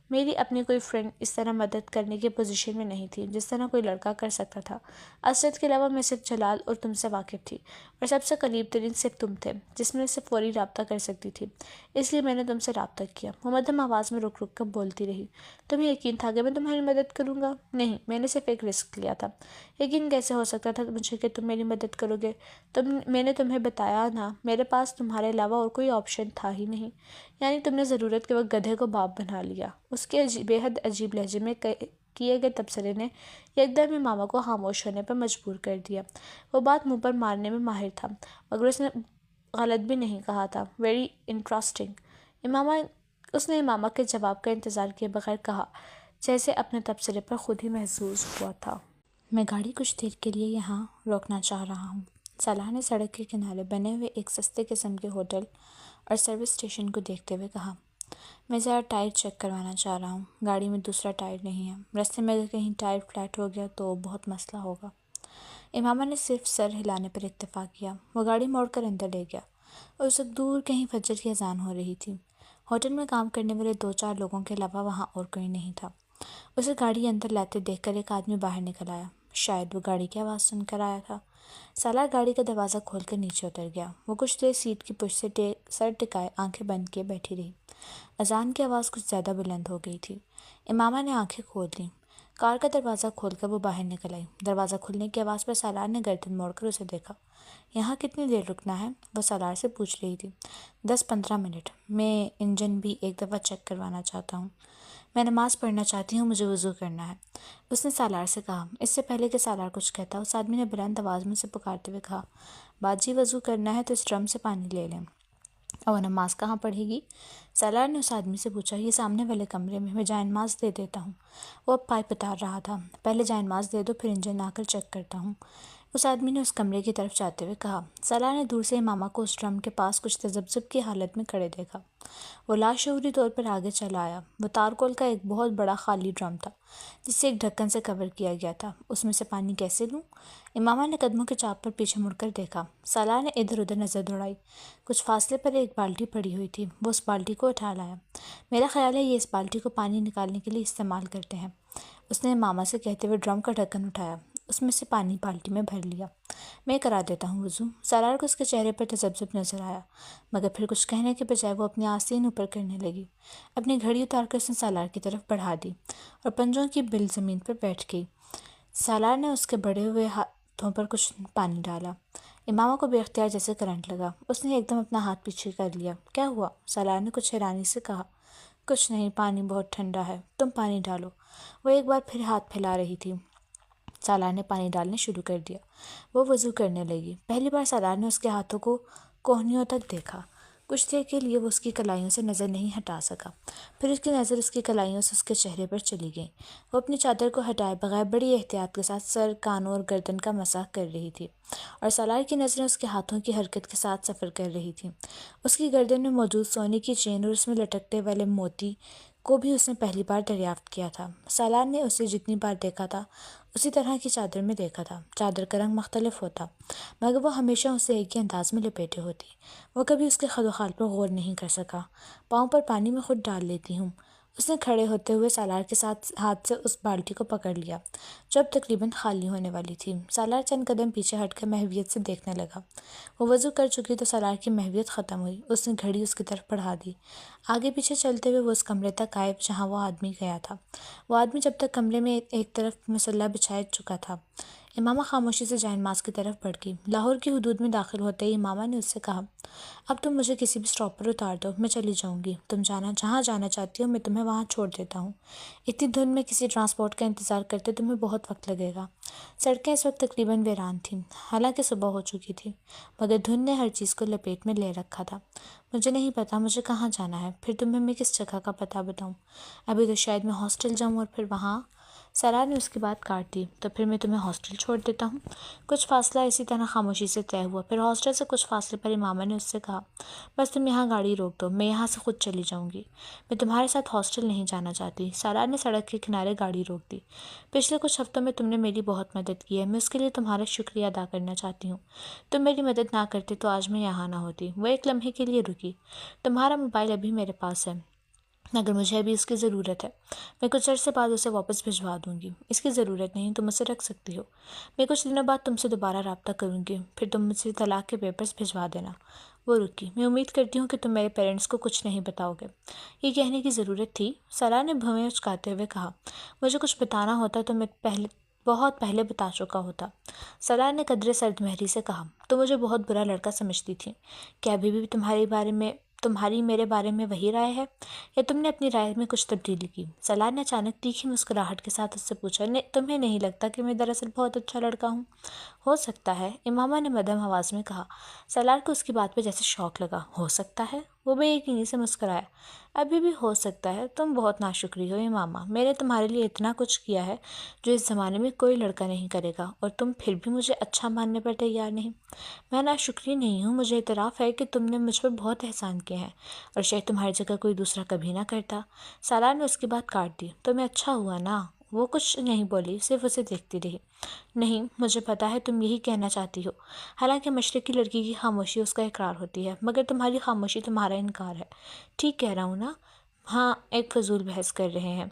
میری اپنی کوئی فرینڈ اس طرح مدد کرنے کی پوزیشن میں نہیں تھی جس طرح کوئی لڑکا کر سکتا تھا۔ اسرت کے علاوہ میں صرف جلال اور تم سے واقف تھی، اور سب سے قریب ترین صرف تم تھے جس میں سے فوری رابطہ کر سکتی تھی، اس لیے میں نے تم سے رابطہ کیا۔ وہ مدھم آواز میں رک رک کر بولتی رہی۔ تمہیں یقین تھا کہ میں تمہاری مدد کروں گا؟ نہیں، میں نے صرف ایک رسک لیا تھا۔ یقین کیسے ہو سکتا تھا مجھے کہ تم میری مدد کرو گے؟ میں نے تمہیں بتایا نا، میرے پاس تمہارے علاوہ اور کوئی آپشن تھا ہی نہیں۔ یعنی تم نے ضرورت کے وقت گدھے کو باپ بنا لیا؟ اس کے بے حد عجیب لہجے میں کیے گئے تبصرے نے یکدم ہی ماما کو خاموش ہونے پر مجبور کر دیا۔ وہ بات منہ پر مارنے میں ماہر تھا، مگر اس نے غلط بھی نہیں کہا تھا۔ ویری انٹرسٹنگ، اس نے امامہ کے جواب کا انتظار کیے بغیر کہا، جیسے اپنے تبصرے پر خود ہی محظوظ ہوا تھا۔ میں گاڑی کچھ دیر کے لیے یہاں روکنا چاہ رہا ہوں۔ صلاح نے سڑک کے کنارے بنے ہوئے ایک سستے قسم کے ہوٹل اور سروس اسٹیشن کو دیکھتے ہوئے کہا، میں ذرا ٹائر چیک کروانا چاہ رہا ہوں۔ گاڑی میں دوسرا ٹائر نہیں ہے، راستے میں اگر کہیں ٹائر فلیٹ ہو گیا تو بہت مسئلہ ہوگا۔ امامہ نے صرف سر ہلانے پر اکتفا کیا۔ وہ گاڑی موڑ کر اندر لے گیا اور اس وقت دور کہیں فجر کی اذان ہو رہی تھی۔ ہوٹل میں کام کرنے والے 2-4 لوگوں کے علاوہ وہاں اور کوئی نہیں تھا۔ اسے گاڑی اندر لاتے دیکھ کر ایک آدمی باہر نکل آیا۔ شاید وہ گاڑی کی آواز سن کر آیا تھا۔ سالار گاڑی کا دروازہ کھول کر نیچے اتر گیا۔ وہ کچھ دیر سیٹ کی پشت سے سر ٹکائے آنکھیں بند کیے بیٹھی رہی۔ اذان کی آواز کچھ زیادہ بلند ہو گئی تھی۔ امامہ نے آنکھیں کھول لیں۔ کار کا دروازہ کھول کر وہ باہر نکل آئی۔ دروازہ کھلنے کی آواز پر سالار نے گردن موڑ کر اسے دیکھا۔ یہاں کتنی دیر رکنا ہے؟ وہ سالار سے پوچھ رہی تھی۔ 10-15 منٹ۔ میں انجن بھی ایک دفعہ چیک کروانا چاہتا ہوں۔ میں نماز پڑھنا چاہتی ہوں، مجھے وضو کرنا ہے، اس نے سالار سے کہا۔ اس سے پہلے کہ سالار کچھ کہتا، اس آدمی نے بلند آواز میں اسے پکارتے ہوئے کہا، باجی وضو کرنا ہے تو اس ڈرم سے پانی لے لیں۔ اور نماز کہاں پڑھے گی؟ سالار نے اس آدمی سے پوچھا۔ یہ سامنے والے کمرے میں جائے نماز دے دیتا ہوں۔ وہ اب پائپ اتار رہا تھا۔ پہلے جائے نماز دے دو، پھر انجن آ کر چیک کرتا ہوں، اس آدمی نے اس کمرے کی طرف جاتے ہوئے کہا۔ سالار نے دور سے امامہ کو اس ڈرم کے پاس کچھ تذبذب کی حالت میں کھڑے دیکھا۔ وہ لاشعوری طور پر آگے چلا آیا۔ وہ تارکول کا ایک بہت بڑا خالی ڈرم تھا جسے ایک ڈھکن سے کور کیا گیا تھا۔ اس میں سے پانی کیسے لوں؟ امامہ نے قدموں کے چاپ پر پیچھے مڑ کر دیکھا۔ سالار نے ادھر ادھر نظر دوڑائی۔ کچھ فاصلے پر ایک بالٹی پڑی ہوئی تھی۔ وہ اس بالٹی کو اٹھا لایا۔ میرا خیال ہے یہ اس بالٹی کو پانی نکالنے کے لیے استعمال کرتے ہیں، اس نے امامہ سے کہتے ہوئے ڈرم کا ڈھکن اٹھایا۔ اس میں سے پانی بالٹی میں بھر لیا۔ میں کرا دیتا ہوں وضو۔ سالار کو اس کے چہرے پر تذبذب نظر آیا، مگر پھر کچھ کہنے کے بجائے وہ اپنی آستین اوپر کرنے لگی۔ اپنی گھڑی اتار کر اس نے سالار کی طرف بڑھا دی اور پنجوں کی بل زمین پر بیٹھ گئی۔ سالار نے اس کے بڑھے ہوئے ہاتھوں پر کچھ پانی ڈالا۔ امامہ کو بے اختیار جیسے کرنٹ لگا۔ اس نے ایک دم اپنا ہاتھ پیچھے کر لیا۔ کیا ہوا؟ سالار نے کچھ حیرانی سے کہا۔ کچھ نہیں، پانی بہت ٹھنڈا ہے، تم پانی ڈالو۔ وہ ایک بار پھر ہاتھ پھیلا رہی تھی۔ سالار نے پانی ڈالنے شروع کر دیا۔ وہ وضو کرنے لگی۔ پہلی بار سالار نے اس کے ہاتھوں کو کوہنیوں تک دیکھا۔ کچھ دیر کے لیے وہ اس کی کلائیوں سے نظر نہیں ہٹا سکا۔ پھر اس کی نظر اس کی کلائیوں سے اس کے چہرے پر چلی گئی۔ وہ اپنی چادر کو ہٹائے بغیر بڑی احتیاط کے ساتھ سر، کانوں اور گردن کا مسح کر رہی تھی، اور سالار کی نظریں اس کے ہاتھوں کی حرکت کے ساتھ سفر کر رہی تھیں۔ اس کی گردن میں موجود سونے کی چین اور اس میں لٹکتے والے موتی کو بھی اس نے پہلی بار دریافت کیا تھا۔ سالار نے اسے جتنی بار دیکھا تھا اسی طرح کی چادر میں دیکھا تھا۔ چادر کا رنگ مختلف ہوتا، مگر وہ ہمیشہ اسے ایک ہی انداز میں لپیٹے ہوتی۔ وہ کبھی اس کے خد و خال پر غور نہیں کر سکا۔ پاؤں پر پانی میں خود ڈال لیتی ہوں۔ اس نے کھڑے ہوتے ہوئے سالار کے ہاتھ سے اس بالٹی کو پکڑ لیا جو اب تقریباً خالی ہونے والی تھی۔ سالار چند قدم پیچھے ہٹ کر محویت سے دیکھنے لگا۔ وہ وضو کر چکی تو سالار کی محویت ختم ہوئی۔ اس نے گھڑی اس کی طرف بڑھا دی۔ آگے پیچھے چلتے ہوئے وہ اس کمرے تک آئے جہاں وہ آدمی گیا تھا۔ وہ آدمی جب تک کمرے میں ایک طرف مصلی بچھائے چکا تھا۔ امامہ خاموشی سے جائے نماز کی طرف بڑھ گئی۔ لاہور کی حدود میں داخل ہوتے ہی امامہ نے اس سے کہا، اب تم مجھے کسی بھی اسٹاپ پر اتار دو، میں چلی جاؤں گی۔ تم جہاں جانا چاہتی ہو میں تمہیں وہاں چھوڑ دیتا ہوں۔ اتنی دھند میں کسی ٹرانسپورٹ کا انتظار کرتے تمہیں بہت وقت لگے گا۔ سڑکیں اس وقت تقریباً ویران تھیں، حالانکہ صبح ہو چکی تھی، مگر دھند نے ہر چیز کو لپیٹ میں لے رکھا تھا۔ مجھے نہیں پتا مجھے کہاں جانا ہے، پھر تمہیں میں کس جگہ کا پتہ بتاؤں؟ ابھی تو شاید میں ہاسٹل جاؤں اور پھر وہاں۔ سالار نے اس کی بات کاٹ دی۔ تو پھر میں تمہیں ہاسٹل چھوڑ دیتا ہوں۔ کچھ فاصلہ اسی طرح خاموشی سے طے ہوا۔ پھر ہاسٹل سے کچھ فاصلے پر امامہ نے اس سے کہا، بس تم یہاں گاڑی روک دو، میں یہاں سے خود چلی جاؤں گی، میں تمہارے ساتھ ہاسٹل نہیں جانا چاہتی۔ سالار نے سڑک کے کنارے گاڑی روک دی۔ پچھلے کچھ ہفتوں میں تم نے میری بہت مدد کی ہے، میں اس کے لیے تمہارا شکریہ ادا کرنا چاہتی ہوں۔ تم میری مدد نہ کرتے تو آج میں یہاں نہ ہوتی۔ وہ ایک لمحے کے لیے رکی۔ تمہارا موبائل ابھی میرے پاس ہے، مگر مجھے ابھی اس کی ضرورت ہے۔ میں کچھ عرصے بعد اسے واپس بھجوا دوں گی۔ اس کی ضرورت نہیں، تم اسے رکھ سکتی ہو۔ میں کچھ دنوں بعد تم سے دوبارہ رابطہ کروں گی، پھر تم مجھ سے طلاق کے پیپرز بھجوا دینا۔ وہ رکی۔ میں امید کرتی ہوں کہ تم میرے پیرنٹس کو کچھ نہیں بتاؤ گے۔ یہ کہنے کی ضرورت تھی؟ سالار نے بھویں اچکاتے ہوئے کہا، مجھے کچھ بتانا ہوتا تو میں بہت پہلے بتا چکا ہوتا۔ سالار نے قدرے سرد مہری سے کہا، تو مجھے بہت برا لڑکا سمجھتی تھی، کیا ابھی بھی تمہارے بارے میں تمہاری میرے بارے میں وہی رائے ہے یا تم نے اپنی رائے میں کچھ تبدیلی کی؟ سالار نے اچانک تیکھی مسکراہٹ کے ساتھ اس سے پوچھا۔ تمہیں نہیں لگتا کہ میں دراصل بہت اچھا لڑکا ہوں؟ ہو سکتا ہے، امامہ نے مدھم آواز میں کہا۔ سالار کو اس کی بات پہ جیسے شوق لگا۔ ہو سکتا ہے؟ وہ بے یقینی سے مسکرایا۔ ابھی بھی ہو سکتا ہے؟ تم بہت ناشکری ہو امامہ، میں نے تمہارے لیے اتنا کچھ کیا ہے جو اس زمانے میں کوئی لڑکا نہیں کرے گا، اور تم پھر بھی مجھے اچھا ماننے پر تیار نہیں۔ میں ناشکری نہیں ہوں، مجھے اعتراف ہے کہ تم نے مجھ پر بہت احسان کیے ہیں، اور شاید تمہاری جگہ کوئی دوسرا کبھی نہ کرتا۔ سالار نے اس کی بات کاٹ دی۔ تمہیں اچھا ہوا نا؟ وہ کچھ نہیں بولی، صرف اسے دیکھتی رہی۔ نہیں، مجھے پتا ہے تم یہی کہنا چاہتی ہو، حالانکہ مشرقی لڑکی کی خاموشی اس کا اقرار ہوتی ہے، مگر تمہاری خاموشی تمہارا انکار ہے۔ ٹھیک کہہ رہا ہوں نا؟ ہاں، ایک فضول بحث کر رہے ہیں۔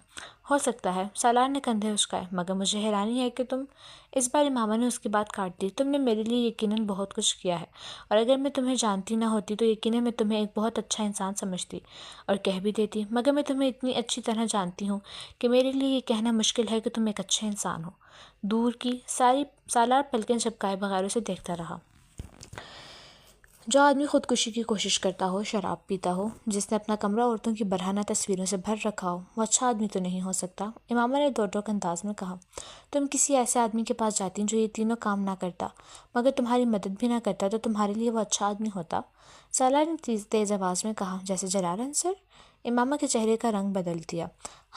ہو سکتا ہے، سالار نے کندھے اچکائے، مگر مجھے حیرانی ہے کہ تم… اس بار امامہ نے اس کی بات کاٹ دی۔ تم نے میرے لیے یقیناً بہت کچھ کیا ہے، اور اگر میں تمہیں جانتی نہ ہوتی تو یقیناً میں تمہیں ایک بہت اچھا انسان سمجھتی اور کہہ بھی دیتی، مگر میں تمہیں اتنی اچھی طرح جانتی ہوں کہ میرے لیے یہ کہنا مشکل ہے کہ تم ایک اچھے انسان ہو۔ دور کی ساری… سالار پلکیں جھپکائے بغیر اسے دیکھتا رہا۔ جو آدمی خودکشی کی کوشش کرتا ہو، شراب پیتا ہو، جس نے اپنا کمرہ عورتوں کی برہنہ تصویروں سے بھر رکھا ہو، وہ اچھا آدمی تو نہیں ہو سکتا، امامہ نے دو ٹوک انداز میں کہا۔ تم کسی ایسے آدمی کے پاس جاتی جو یہ تینوں کام نہ کرتا، مگر تمہاری مدد بھی نہ کرتا، تو تمہارے لیے وہ اچھا آدمی ہوتا؟ سالار نے تیز آواز میں کہا۔ جیسے جلال انصر؟ امامہ کے چہرے کا رنگ بدل دیا۔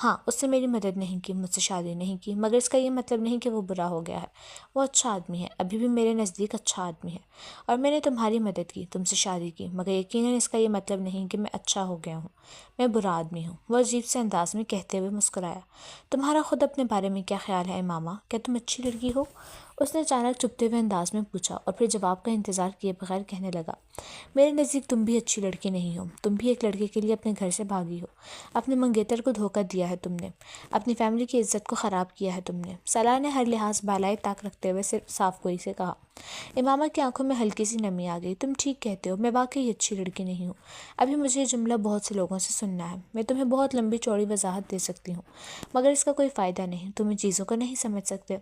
ہاں، اس نے میری مدد نہیں کی، مجھ سے شادی نہیں کی، مگر اس کا یہ مطلب نہیں کہ وہ برا ہو گیا ہے۔ وہ اچھا آدمی ہے، ابھی بھی میرے نزدیک اچھا آدمی ہے، اور میں نے تمہاری مدد کی، تم سے شادی کی، مگر یقیناً اس کا یہ مطلب نہیں کہ میں اچھا ہو گیا ہوں، میں برا آدمی ہوں۔ وہ عجیب سے انداز میں کہتے ہوئے مسکرایا۔ تمہارا خود اپنے بارے میں کیا خیال ہے امامہ؟ کیا تم اچھی لڑکی ہو؟ اس نے اچانک چپتے ہوئے انداز میں پوچھا، اور پھر جواب کا انتظار کیے بغیر کہنے لگا۔ میرے نزدیک تم بھی اچھی لڑکی نہیں ہو، تم بھی ایک لڑکے کے لیے اپنے گھر سے بھاگی ہو، اپنے منگیتر کو دھوکہ دیا ہے تم نے، اپنی فیملی کی عزت کو خراب کیا ہے تم نے۔ سالار نے ہر لحاظ بالائے طاق رکھتے ہوئے صرف صاف گوئی سے کہا۔ امامہ کی آنکھوں میں ہلکی سی نمی آ گئی۔ تم ٹھیک کہتے ہو، میں واقعی اچھی لڑکی نہیں ہوں۔ ابھی مجھے یہ جملہ بہت سے لوگوں سے سننا ہے، میں تمہیں بہت لمبی چوڑی وضاحت دے سکتی ہوں، مگر اس کا کوئی فائدہ نہیں، تم ان چیزوں کو نہیں سمجھ سکتے۔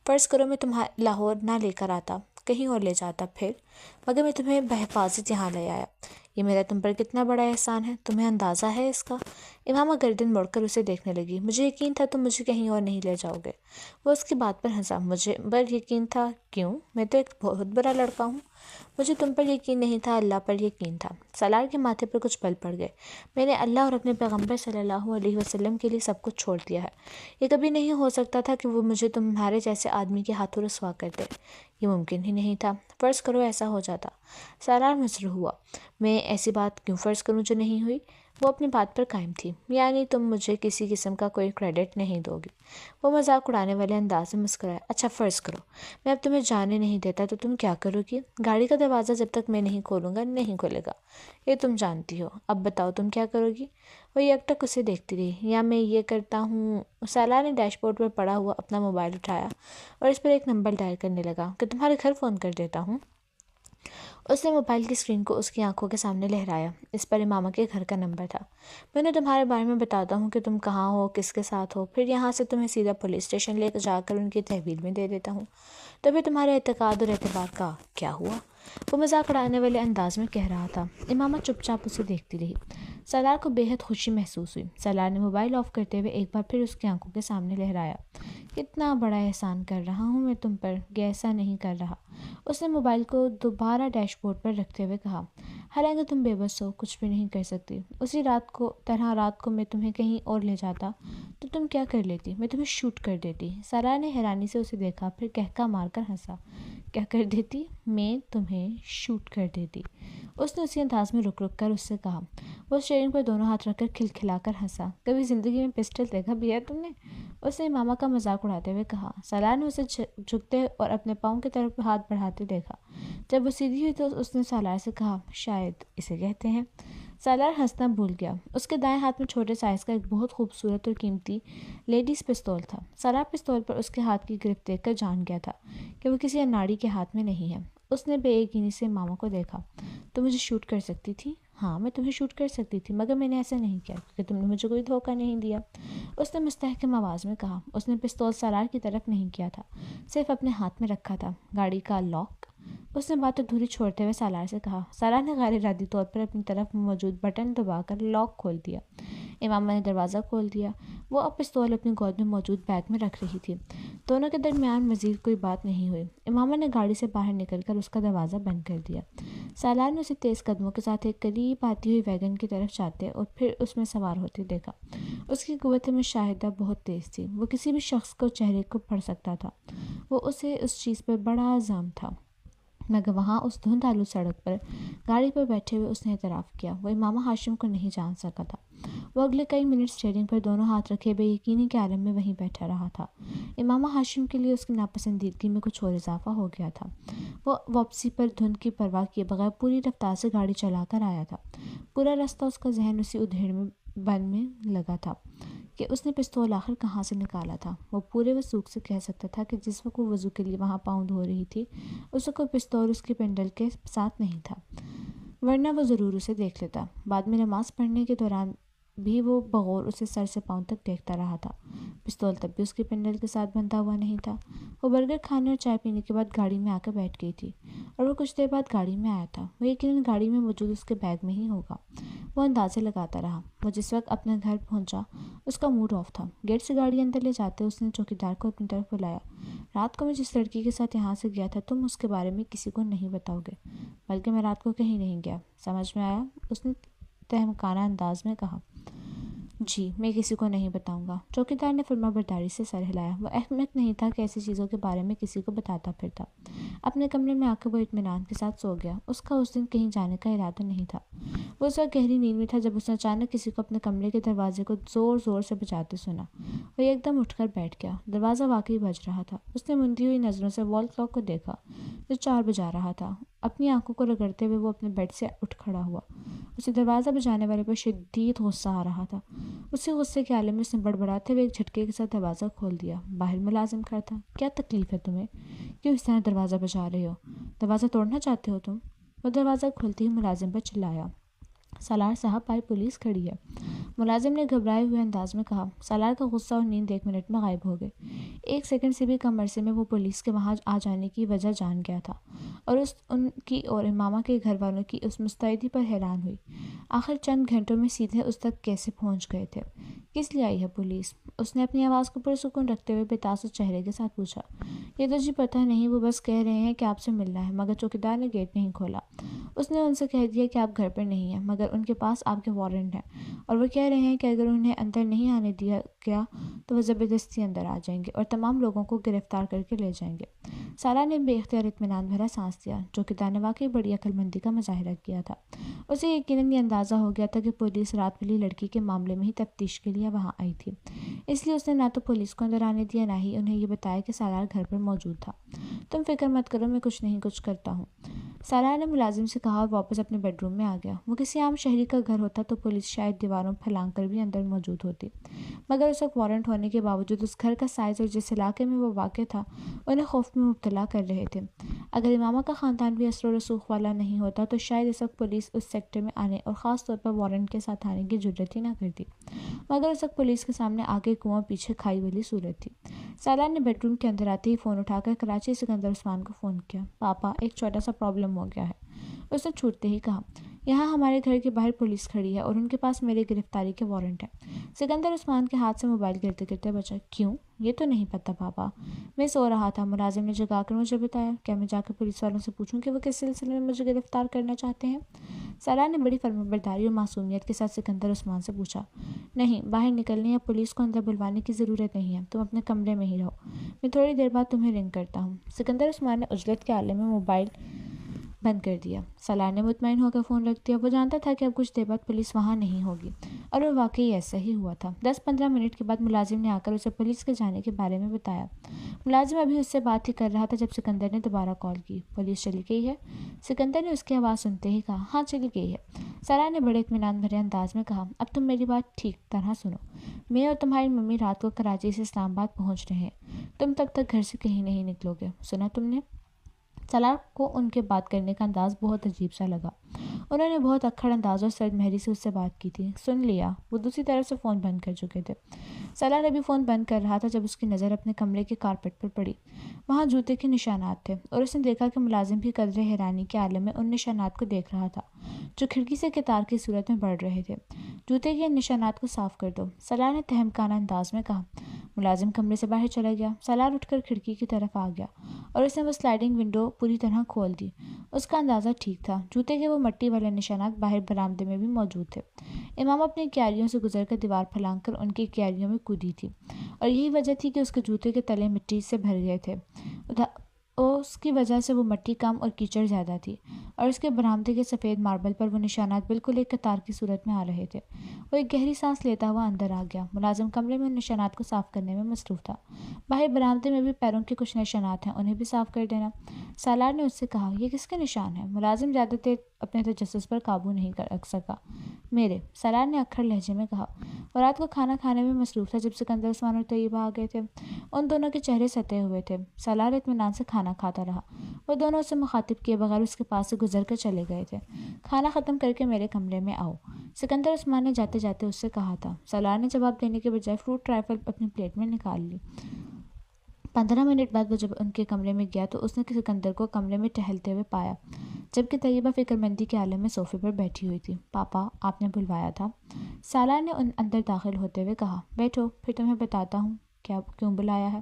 فرض کرو میں تمہیں لاہور نہ لے کر آتا، کہیں اور لے جاتا، پھر مگر میں تمہیں بحفاظت یہاں لے آیا، یہ میرا تم پر کتنا بڑا احسان ہے، تمہیں اندازہ ہے اس کا؟ امامہ گردن موڑ کر اسے دیکھنے لگی۔ مجھے یقین تھا تم مجھے کہیں اور نہیں لے جاؤ گے۔ وہ اس کی بات پر ہنسا۔ مجھے پر یقین تھا؟ کیوں؟ میں تو ایک بہت برا لڑکا ہوں۔ مجھے تم پر یقین نہیں تھا، اللہ پر یقین تھا۔ سالار کے ماتھے پر کچھ بل پڑ گئے۔ میں نے اللہ اور اپنے پیغمبر صلی اللہ علیہ وسلم کے لیے سب کچھ چھوڑ دیا ہے۔ یہ کبھی نہیں ہو سکتا تھا کہ وہ مجھے تمہارے جیسے آدمی کے ہاتھوں رسوا کر دے، یہ ممکن ہی نہیں تھا۔ فرض کرو ایسا ہو جاتا۔ سالار مصر ہوا۔ میں ایسی بات کیوں فرض کروں جو نہیں ہوئی؟ وہ اپنی بات پر قائم تھی۔ یعنی تم مجھے کسی قسم کا کوئی کریڈٹ نہیں دو گی؟ وہ مذاق اڑانے والے انداز میں مسکرایا۔ اچھا فرض کرو میں اب تمہیں جانے نہیں دیتا تو تم کیا کرو گی؟ گاڑی کا دروازہ جب تک میں نہیں کھولوں گا نہیں کھلے گا، یہ تم جانتی ہو۔ اب بتاؤ تم کیا کرو گی؟ وہ یکٹک اسے دیکھتی رہی۔ یا میں یہ کرتا ہوں… سالار نے ڈیش بورڈ پر پڑا ہوا اپنا موبائل اٹھایا اور اس پر ایک نمبر ڈائل کرنے لگا۔ کہ تمہارے گھر فون کر دیتا ہوں۔ اس نے موبائل کی اسکرین کو اس کی آنکھوں کے سامنے لہرایا۔ اس پر امامہ کے گھر کا نمبر تھا۔ میں انہیں تمہارے بارے میں بتاتا ہوں کہ تم کہاں ہو، کس کے ساتھ ہو، پھر یہاں سے تمہیں سیدھا پولیس اسٹیشن لے جا کر ان کی تحویل میں دے دیتا ہوں، تو پھر تمہارے اعتقاد اور اعتبار کا کیا ہوا؟ وہ مذاق اڑانے والے انداز میں کہہ رہا تھا۔ امامہ چپ چاپ اسے دیکھتی رہی۔ سالار کو بے حد خوشی محسوس ہوئی۔ سالار نے موبائل آف کرتے ہوئے ایک بار پھر اس کی آنکھوں کے سامنے لہرایا۔ کتنا بڑا احسان کر رہا ہوں میں تم پر کہ ایسا نہیں کر رہا۔ اس نے موبائل کو دوبارہ ڈیش بورڈ پر رکھتے ہوئے کہا۔ حالانکہ تم بے بس ہو، کچھ بھی نہیں کر سکتی۔ اسی رات کو میں تمہیں کہیں اور لے جاتا تو تم کیا کر لیتی؟ میں تمہیں شوٹ کر دیتی۔ سالار نے حیرانی سے اسے دیکھا، پھر قہقہ مار کر ہنسا۔ کیا کر دیتی؟ میں تمہیں شوٹ کر دیتی۔ اس نے اسی انداز میں رک کر اس سے کہا۔ وہ اسٹیئرنگ پر دونوں ہاتھ رکھ کر کھلکھلا کر ہنسا۔ کبھی زندگی میں پسٹل دیکھا بھی ہے تم نے؟ اس نے امامہ کا مذاق اڑاتے ہوئے کہا۔ سالار نے اسے جھکتے اور اپنے پاؤں کی طرف ہاتھ بڑھاتے دیکھا۔ جب وہ سیدھی ہوئی تو اس نے سالار سے کہا، شاید اسے کہتے ہیں۔ سالار ہنسنا بھول گیا۔ اس کے دائیں ہاتھ میں چھوٹے سائز کا ایک بہت خوبصورت اور قیمتی لیڈیز پستول تھا۔ سالار پستول پر اس کے ہاتھ کی گرفت دیکھ کر جان گیا تھا کہ وہ کسی اناڑی کے ہاتھ میں نہیں ہے۔ اس نے بے یقینی سے امامہ کو دیکھا۔ تم مجھے شوٹ کر سکتی تھی؟ ہاں، میں تمہیں شوٹ کر سکتی تھی، مگر میں نے ایسا نہیں کیا کیونکہ تم نے مجھے کوئی دھوکہ نہیں دیا، اس نے مستحکم آواز میں کہا۔ اس نے پستول سالار کی طرف نہیں کیا تھا، صرف اپنے ہاتھ میں رکھا تھا۔ گاڑی کا لاک اس نے بات ادھوری چھوڑتے ہوئے سالار سے کہا۔ سالار نے غیر ارادی طور پر اپنی طرف موجود بٹن دبا کر لاک کھول دیا۔ امامہ نے دروازہ کھول دیا۔ وہ اب پستول اپنی گود میں موجود بیگ میں رکھ رہی تھی۔ دونوں کے درمیان مزید کوئی بات نہیں ہوئی۔ امامہ نے گاڑی سے باہر نکل کر اس کا دروازہ بند کر دیا۔ سالار نے اسے تیز قدموں کے ساتھ ایک قریب آتی ہوئی ویگن کی طرف جاتے اور پھر اس میں سوار ہوتے دیکھا۔ اس کی قوت مشاہدہ بہت تیز تھی۔ وہ کسی بھی شخص کو چہرے کو پڑھ سکتا تھا۔ وہ اسے اس چیز پر بڑا عزم تھا، مگر وہاں اس دھند آلود سڑک پر گاڑی پر بیٹھے ہوئے اس نے اعتراف کیا وہ امامہ ہاشم کو نہیں جان سکا تھا۔ وہ اگلے کئی منٹ اسٹیئرنگ پر دونوں ہاتھ رکھے بے یقینی کے عالم میں وہیں بیٹھا رہا تھا۔ امامہ ہاشم کے لیے اس کی ناپسندیدگی میں کچھ اور اضافہ ہو گیا تھا۔ وہ واپسی پر دھند کی پرواہ کیے بغیر پوری رفتار سے گاڑی چلا کر آیا تھا۔ پورا رستہ اس کا ذہن اسی ادھیڑ میں بن میں لگا تھا کہ اس نے پستول آخر کہاں سے نکالا تھا۔ وہ پورے وثوق سے کہہ سکتا تھا کہ جس وقت وہ وضو کے لیے وہاں پاؤں دھو رہی تھی اس وقت پستول اس کی پنڈل کے ساتھ نہیں تھا، ورنہ وہ ضرور اسے دیکھ لیتا۔ بعد میں نماز پڑھنے کے دوران بھی وہ بغور اسے سر سے پاؤں تک دیکھتا رہا تھا۔ پستول تب بھی اس کی پنڈل کے ساتھ بندھا ہوا نہیں تھا۔ وہ برگر کھانے اور چائے پینے کے بعد گاڑی میں آ کر بیٹھ گئی تھی اور وہ کچھ دیر بعد گاڑی میں آیا تھا۔ وہ یقیناً گاڑی میں موجود اس کے بیگ میں ہی ہوگا۔ وہ اندازے لگاتا رہا۔ وہ جس وقت اپنے گھر پہنچا اس کا موڈ آف تھا۔ گیٹ سے گاڑی اندر لے جاتے اس نے چوکیدار کو اپنی طرف بلایا۔ رات کو میں جس لڑکی کے ساتھ یہاں سے گیا تھا تم اس کے بارے میں کسی کو نہیں بتاؤ گے؟ بلکہ میں رات کو کہیں نہیں گیا، سمجھ میں آیا؟ اس نے تہمکانہ انداز میں کہا۔ جی، میں کسی کو نہیں بتاؤں گا۔ چوکیدار نے فرما برداری سے سر ہلایا۔ وہ احمق نہیں تھا کہ ایسی چیزوں کے بارے میں کسی کو بتاتا پھرتا۔ اپنے کمرے میں آ کر وہ اطمینان کے ساتھ سو گیا۔ اس کا اس دن کہیں جانے کا ارادہ نہیں تھا۔ وہ اس وقت گہری نیند میں تھا جب اس نے اچانک کسی کو اپنے کمرے کے دروازے کو زور زور سے بجاتے سنا۔ وہ ایک دم اٹھ کر بیٹھ گیا۔ دروازہ واقعی بج رہا تھا۔ اس نے مندی ہوئی نظروں سے وال کلاک کو دیکھا جو 4 بجا رہا تھا۔ اپنی آنکھوں کو رگڑتے ہوئے وہ اپنے بیڈ سے اٹھ کھڑا ہوا۔ اسے دروازہ بجانے والے پر شدید غصہ آ رہا تھا۔ اسی غصے کے عالم میں اس نے بڑبڑاتے ہوئے ایک جھٹکے کے ساتھ دروازہ کھول دیا۔ باہر ملازم کھڑا تھا۔ کیا تکلیف ہے تمہیں؟ کیوں اس طرح دروازہ بجا رہے ہو؟ دروازہ توڑنا چاہتے ہو تم؟ وہ دروازہ کھولتے ہی ملازم پر چلایا۔ سالار صاحب، باہر پولیس کھڑی ہے۔ ملازم نے گھبرائے ہوئے انداز میں کہا۔ سالار کا غصہ اور نیند 1 منٹ میں غائب ہو گئے۔ 1 سیکنڈ سے بھی کم عرصے میں وہ پولیس کے وہاں آ جانے کی وجہ جان گیا تھا اور ان کی اور امامہ کے گھر والوں کی اس مستعدی پر حیران ہوئی۔ آخر چند گھنٹوں میں سیدھے اس تک کیسے پہنچ گئے تھے؟ کس لیے آئی ہے پولیس؟ اس نے اپنی آواز کو پرسکون رکھتے ہوئے بے تاثر چہرے کے ساتھ پوچھا۔ یہ تو جی پتہ نہیں، وہ بس کہہ رہے ہیں کہ آپ سے ملنا ہے، مگر چوکیدار نے گیٹ نہیں کھولا۔ اس نے ان سے کہہ دیا کہ آپ گھر پر نہیں ہیں، مگر ان کے پاس آپ کے وارنٹ ہیں اور وہ کہہ رہے ہیں کہ اگر انہیں اندر نہیں آنے دیا گیا تو وہ زبردستی اندر آ جائیں گے اور تمام لوگوں کو گرفتار کر کے لے جائیں گے۔ سالار نے بے اختیار اطمینان بھرا سانس لیا۔ چوکیدار نے واقعی بڑی عقل مندی کا مظاہرہ کیا تھا۔ اسے یقیناً یہ اندازہ ہو گیا تھا کہ پولیس رات والی لڑکی کے معاملے میں ہی تفتیش کے لیے وہاں آئی تھی، اس لیے اس نے نہ تو پولیس کو اندر آنے دیا نہ ہی انہیں یہ بتایا کہ سالار گھر پر موجود تھا۔ تم فکر مت کرو، میں کچھ کرتا ہوں، سالار نے ملازم سے کہا اور واپس اپنے بیڈ روم میں آ گیا۔ وہ کسی عام شہری کا گھر ہوتا تو پولیس شاید دیواروں پھلانگ کر بھی اندر موجود ہوتی، مگر اس وقت وارنٹ ہونے کے باوجود اس گھر کا سائز اور جس علاقے میں وہ واقع تھا انہیں خوف میں مبتلا کر رہے تھے۔ اگر امامہ کا خاندان بھی اثر و رسوخ والا نہیں ہوتا تو شاید اس وقت پولیس اس سیکٹر میں آنے اور خاص طور پر وارنٹ کے ساتھ آنے کی جرات ہی نہ کرتی، مگر اس وقت پولیس کے سامنے آگے کنواں پیچھے کھائی والی صورت تھی۔ سالار نے بیڈ روم کے اندر آتے ہی فون اٹھا کر کراچی سکندر عثمان کو فون کیا۔ پاپا، ایک چھوٹا سا پرابلم ہو گیا ہے، اس نے چھوٹتے ہی کہا۔ یہاں ہمارے گھر کے باہر پولیس کھڑی ہے اور ان کے پاس میرے گرفتاری کے وارنٹ ہیں۔ سکندر عثمان کے ہاتھ سے موبائل گرتے گرتے بچا۔ کیوں؟ یہ تو نہیں پتہ پاپا، میں سو رہا تھا، ملازم نے جگا کر مجھے بتایا۔ کیا میں جا کر پولیس والوں سے پوچھوں کہ وہ کس سلسلے میں مجھے گرفتار کرنا چاہتے ہیں؟ سالار نے بڑی فرمانبرداری اور معصومیت کے ساتھ سکندر عثمان سے پوچھا۔ نہیں، باہر نکلنے یا پولیس کو اندر بلوانے کی ضرورت نہیں ہے، تم اپنے کمرے میں ہی رہو، میں تھوڑی دیر بعد تمہیں رنگ کرتا ہوں۔ سکندر عثمان نے عجلت کے عالم میں موبائل بند کر دیا۔ سالار نے مطمئن ہو کر فون رکھ دیا۔ وہ جانتا تھا کہ اب کچھ دیر بعد پولیس وہاں نہیں ہوگی اور وہ واقعی ایسا ہی ہوا تھا۔ 10-15 منٹ کے بعد ملازم نے آ کر اسے پولیس کے جانے کے بارے میں بتایا۔ ملازم ابھی اس سے بات ہی کر رہا تھا جب سکندر نے دوبارہ کال کی۔ پولیس چلی گئی ہے؟ سکندر نے اس کی آواز سنتے ہی کہا۔ ہاں، چلی گئی ہے، سالار نے بڑے اطمینان بھرے انداز میں کہا۔ اب تم میری بات ٹھیک طرح سنو، میں اور تمہاری ممی رات کو کراچی سے اسلام آباد پہنچ رہے ہیں، تم تب تک گھر سے کہیں نہیں نکلو گے، سنا تم نے؟ سالار کو ان کے بات کرنے کا انداز بہت عجیب سا لگا۔ انہوں نے بہت اکھڑ انداز اور سرد مہری سے اس سے بات کی تھی۔ سن لیا۔ وہ دوسری طرف سے فون بند کر چکے تھے۔ سالار ابھی فون بند کر رہا تھا جب اس کی نظر اپنے کمرے کے کارپٹ پر پڑی۔ وہاں جوتے کے نشانات تھے اور اس نے دیکھا کہ ملازم بھی قدرے حیرانی کے عالم میں ان نشانات کو دیکھ رہا تھا جو کھڑکی سے قطار کی صورت میں بڑھ رہے تھے۔ جوتے کے ان نشانات کو صاف کر دو، سالار نے تہمکانہ انداز میں کہا۔ ملازم کمرے سے باہر چلا گیا۔ سالار اٹھ کر کھڑکی کی طرف آ گیا اور اس نے وہ سلائڈنگ ونڈو پوری طرح کھول دی۔ اس کا اندازہ ٹھیک تھا، جوتے کے وہ مٹی والے نشانات باہر برآمدے میں بھی موجود تھے۔ امام اپنی کیاریوں سے گزر کر دیوار پھلانگ کر ان کی کیاریوں میں کودی تھی اور یہی وجہ تھی کہ اس کے جوتے کے تلے مٹی سے بھر گئے تھے۔ اس کی وجہ سے وہ مٹی کم اور کیچڑ زیادہ تھی اور اس کے برآمدے کے سفید ماربل پر وہ نشانات بالکل ایک قطار کی صورت میں آ رہے تھے۔ وہ ایک گہری سانس لیتا ہوا اندر آ گیا۔ ملازم کمرے میں ان نشانات کو صاف کرنے میں مصروف تھا۔ باہر برآمدے میں بھی پیروں کے کچھ نشانات ہیں، انہیں بھی صاف کر دینا۔ سالار نے اس سے کہا، یہ کس کے نشان ہیں؟ ملازم زیادہ دیر اپنے تجسس پر قابو نہیں رکھ سکا۔ میرے، سالار نے اکھڑ لہجے میں کہا۔ وہ رات کو کھانا کھانے میں مصروف تھا جب سکندر عثمان اور طیبہ آ گئے تھے۔ ان دونوں کے چہرے ستے ہوئے تھے۔ سالار اطمینان سے کھانا کھاتا رہا۔ وہ دونوں اسے مخاطب کیے بغیر اس کے پاس سے گزر کر چلے گئے تھے۔ کھانا ختم کر کے میرے کمرے میں آؤ، سکندر عثمان نے جاتے جاتے اس سے کہا تھا۔ سالار نے جواب دینے کے بجائے فروٹ ٹرائفل اپنی پلیٹ میں نکال لی۔ 15 منٹ بعد وہ جب ان کے کمرے میں گیا تو اس نے سکندر کو کمرے میں ٹہلتے ہوئے پایا جبکہ طیبہ فکر مندی کے عالم میں صوفے پر بیٹھی ہوئی تھی۔ پاپا، آپ نے بلوایا تھا؟ سالار نے اندر داخل ہوتے ہوئے کہا۔ بیٹھو، پھر تمہیں بتاتا ہوں کیوں بلایا ہے۔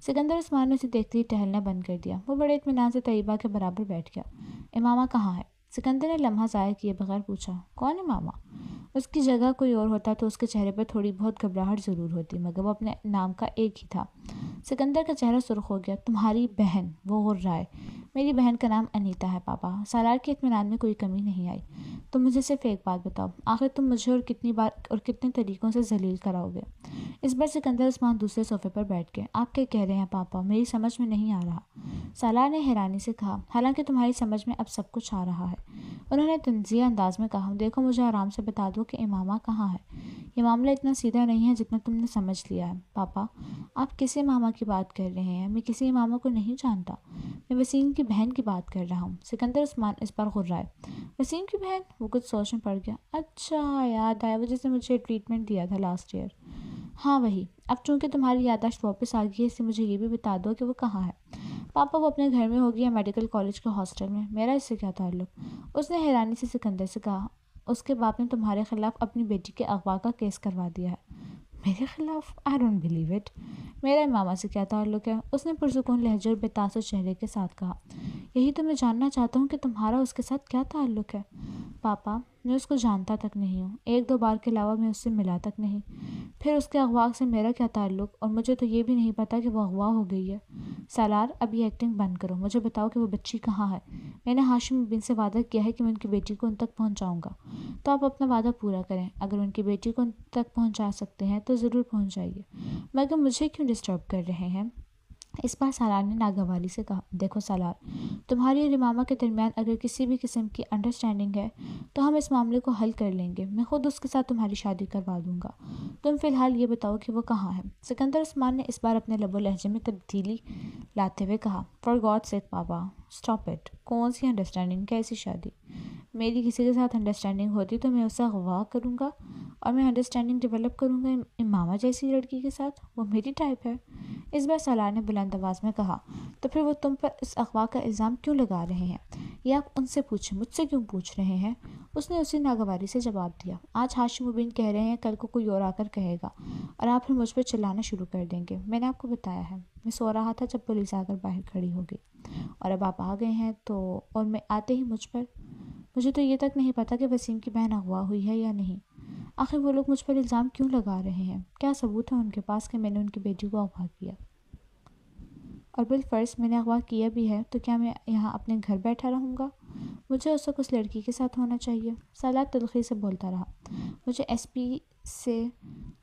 سکندر عثمان نے اسے دیکھتے ہی ٹہلنا بند کر دیا۔ وہ بڑے اطمینان سے طیبہ کے برابر بیٹھ گیا۔ امامہ کہاں ہے؟ سکندر نے لمحہ ضائع کیے بغیر پوچھا۔ کون امامہ؟ اس کی جگہ کوئی اور ہوتا تو اس کے چہرے پر تھوڑی بہت گھبراہٹ ضرور ہوتی، مگر وہ اپنے نام کا ایک ہی تھا۔ سکندر کا چہرہ سرخ ہو گیا۔ تمہاری بہن، وہ غرائے۔ میری بہن کا نام انیتا ہے پاپا۔ سالار کے اطمینان میں کوئی کمی نہیں آئی۔ تم مجھے صرف ایک بات بتاؤ، آخر تم مجھے اور کتنی بار اور کتنے طریقوں سے ذلیل کراؤ گے؟ اس بار سکندر عثمان دوسرے صوفے پر بیٹھ گئے۔ آپ کیا کہہ رہے ہیں پاپا؟ میری سمجھ میں نہیں آ رہا۔ سالار نے حیرانی سے کہا۔ حالانکہ تمہاری سمجھ میں اب سب کچھ آ رہا ہے۔ انہوں نے تنزیہ انداز میں کہا۔ دیکھو، مجھے آرام سے بتا دو کہ امامہ کہاں ہے۔ یہ معاملہ اتنا سیدھا نہیں ہے جتنا تم نے سمجھ لیا ہے۔ پاپا، آپ کس امامہ کی بات کر رہے ہیں؟ میں کسی امامہ کو نہیں جانتا۔ میں وسیم کی بہن کی بات کر رہا ہوں۔ سکندر عثمان اس پر غرائے۔ وسیم کی بہن؟ وہ کچھ سوچ میں پڑ گیا۔ اچھا، یاد آیا، وہ جس نے مجھے ٹریٹمنٹ دیا تھا لاسٹ ایئر۔ ہاں وہی۔ اب چونکہ تمہاری یادداشت واپس آ گئی ہے، اس لیے مجھے یہ بھی بتا دو کہ وہ کہاں ہے۔ پاپا، وہ اپنے گھر میں ہوگی یا میڈیکل کالج کے ہاسٹل میں؟ میرا اس سے کیا تعلق؟ اس نے حیرانی سے سکندر سے کہا۔ اس کے باپ نے تمہارے خلاف اپنی بیٹی کے اغوا کا کیس کروا دیا ہے۔ میرے خلاف؟ I don't believe it۔ میرا امامہ سے کیا تعلق ہے؟ اس نے پرسکون لہجے اور بے تاثر چہرے کے ساتھ کہا۔ یہی تو میں جاننا چاہتا ہوں کہ تمہارا اس کے ساتھ کیا تعلق ہے۔ پاپا، میں اس کو جانتا تک نہیں ہوں، 1-2 بار کے علاوہ میں اس سے ملا تک نہیں۔ پھر اس کے اغوا سے میرا کیا تعلق؟ اور مجھے تو یہ بھی نہیں پتا کہ وہ اغوا ہو گئی ہے۔ سالار، اب یہ ایکٹنگ بند کرو، مجھے بتاؤ کہ وہ بچی کہاں ہے۔ میں نے ہاشم بن سے وعدہ کیا ہے کہ میں ان کی بیٹی کو ان تک پہنچاؤں گا، تو آپ اپنا وعدہ پورا کریں۔ اگر ان کی بیٹی کو ان تک پہنچا سکتے ہیں تو ضرور پہنچائیے، مگر مجھے کیوں ڈسٹرب کر رہے ہیں؟ اس بار سالار نے ناگواری سے کہا۔ دیکھو سالار، تمہاری اور امامہ کے درمیان اگر کسی بھی قسم کی انڈرسٹینڈنگ ہے تو ہم اس معاملے کو حل کر لیں گے۔ میں خود اس کے ساتھ تمہاری شادی کروا دوں گا۔ تم فی الحال یہ بتاؤ کہ وہ کہاں ہے۔ سکندر عثمان نے اس بار اپنے لب و لہجے میں تبدیلی لاتے ہوئے کہا۔ For God sake papa, stop it. کون سی انڈرسٹینڈنگ؟ کیسی شادی؟ میری کسی کے ساتھ انڈرسٹینڈنگ ہوتی تو میں اسے اغوا کروں گا اور میں انڈرسٹینڈنگ ڈیولپ کروں گا امامہ جیسی لڑکی کے ساتھ؟ وہ میری ٹائپ ہے۔ اس بار سالار نے بلند آواز میں کہا۔ تو پھر وہ تم پر اس اغوا کا الزام کیوں لگا رہے ہیں؟ یہ آپ ان سے پوچھیں، مجھ سے کیوں پوچھ رہے ہیں؟ اس نے اسی ناگواری سے جواب دیا۔ آج ہاشم بن کہہ رہے ہیں، کل کو کوئی اور آ کر کہے گا اور آپ پھر مجھ پر چلانا شروع کر دیں گے۔ میں نے آپ کو بتایا ہے، میں سو رہا تھا جب پولیس آ کر باہر کھڑی ہو گئی اور اب آپ آ گئے ہیں تو اور میں آتے ہی مجھے تو یہ تک نہیں پتا کہ وسیم کی بہن اغوا ہوئی ہے یا نہیں۔ آخر وہ لوگ مجھ پر الزام کیوں لگا رہے ہیں؟ کیا ثبوت ہے ان کے پاس کہ میں نے ان کی بیٹی کو اغوا کیا؟ اور بالفرض میں نے اغوا کیا بھی ہے تو کیا میں یہاں اپنے گھر بیٹھا رہوں گا؟ مجھے اس وقت اس لڑکی کے ساتھ ہونا چاہیے۔ سالار تلخی سے بولتا رہا۔ مجھے ایس پی سے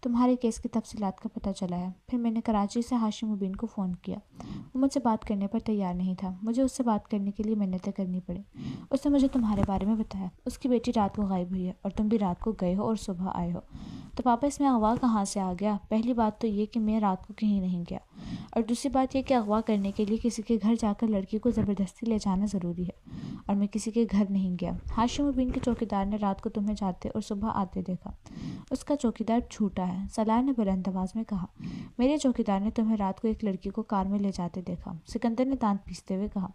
تمہارے کیس کی تفصیلات کا پتہ چلا ہے۔ پھر میں نے کراچی سے ہاشم مبین کو فون کیا۔ وہ مجھ سے بات کرنے پر تیار نہیں تھا۔ مجھے اس سے بات کرنے کے لیے منتیں کرنی پڑیں۔ اس نے مجھے تمہارے بارے میں بتایا۔ اس کی بیٹی رات کو غائب ہوئی ہے اور تم بھی رات کو گئے ہو اور صبح آئے ہو۔ تو پاپا، اس میں اغوا کہاں سے آ گیا؟ پہلی بات تو یہ کہ میں رات کو کہیں نہیں گیا اور دوسری بات یہ کہ اغوا کرنے کے لیے کسی کے گھر جا کر لڑکی کو زبردستی لے جانا ضروری ہے، اور میں کسی کے گھر نہیں گیا۔ ہاشم مبین کے چوکیدار نے رات کو تمہیں جاتے اور صبح آتے دیکھا۔ اس کا چوکیدار جھوٹا ہے، سالار نے بلند آواز میں کہا۔ میرے چوکیدار نے تمہیں رات کو ایک لڑکی کو کار میں لے جاتے دیکھا، سکندر نے دانت پیستے ہوئے کہا۔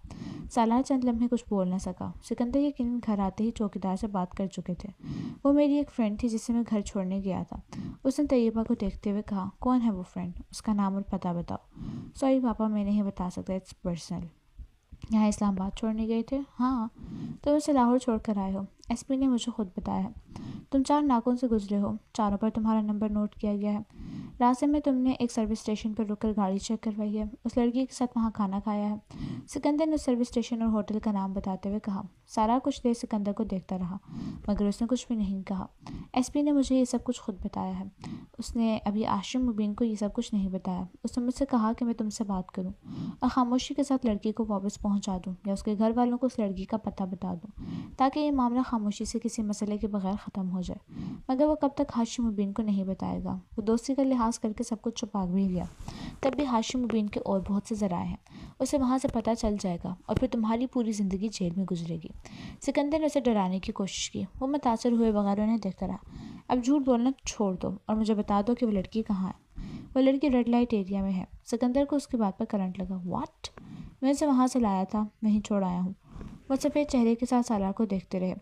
سالار چند لمحے کچھ بول نہ سکا۔ سکندر یقیناً گھر آتے ہی چوکیدار سے بات کر چکے تھے۔ وہ میری ایک فرینڈ تھی جسے میں گھر چھوڑنے گیا تھا۔ اس نے طیبہ کو دیکھتے ہوئے کہا۔ کون ہے وہ فرینڈ؟ اس کا نام اور پتہ بتاؤ۔ سوری پاپا، میں نہیں بتا سکتا، اٹس پرسنل۔ یہاں اسلام آباد چھوڑنے گئے تھے؟ ہاں۔ تم اسے لاہور چھوڑ کر آئے ہو؟ ایس پی نے مجھے خود بتایا ہے۔ تم 4 ناکوں سے گزرے ہو، چاروں پر تمہارا نمبر نوٹ کیا گیا ہے۔ راستے میں تم نے ایک سروس اسٹیشن پر رک کر گاڑی چیک کروائی ہے، اس لڑکی کے ساتھ وہاں کھانا کھایا ہے۔ سکندر نے اس سروس اسٹیشن اور ہوٹل کا نام بتاتے ہوئے کہا۔ سارا کچھ دیر سکندر کو دیکھتا رہا، مگر اس نے کچھ بھی نہیں کہا۔ ایس پی نے مجھے یہ سب کچھ خود بتایا ہے۔ اس نے ابھی ہاشم مبین کو یہ سب کچھ نہیں بتایا۔ اس نے مجھ سے کہا کہ میں تم سے بات کروں اور خاموشی کے ساتھ لڑکی کو واپس پہنچا دوں یا اس کے گھر والوں کو اس لڑکی کا پتہ بتا دوں، تاکہ یہ معاملہ خاموشی سے کسی مسئلے کے بغیر ختم ہو جائے۔ مگر وہ کب تک ہاشم مبین کو نہیں بتائے گا؟ وہ دوستی کا لحاظ کر کے سب کچھ چھپا بھی گیا۔ تب بھی ہاشم مبین کے اور بہت سے ذرائع ہیں، اسے وہاں سے پتہ چل جائے گا اور پھر تمہاری پوری زندگی جیل میں گزرے گی۔ سکندر نے اسے ڈرانے کی کوشش کی۔ وہ متاثر ہوئے بغیر انہیں دیکھتا رہا۔ اب جھوٹ بولنا چھوڑ دو اور مجھے بتا دو کہ وہ لڑکی کہاں ہے۔ وہ لڑکی ریڈ لائٹ ایریا میں ہے۔ سکندر کو اس کی بات پر کرنٹ لگا۔ واٹ؟ میں اسے وہاں سے لایا تھا، وہیں چھوڑ آیا ہوں۔ وہ سفید چہرے کے ساتھ سالار کو دیکھتے رہے۔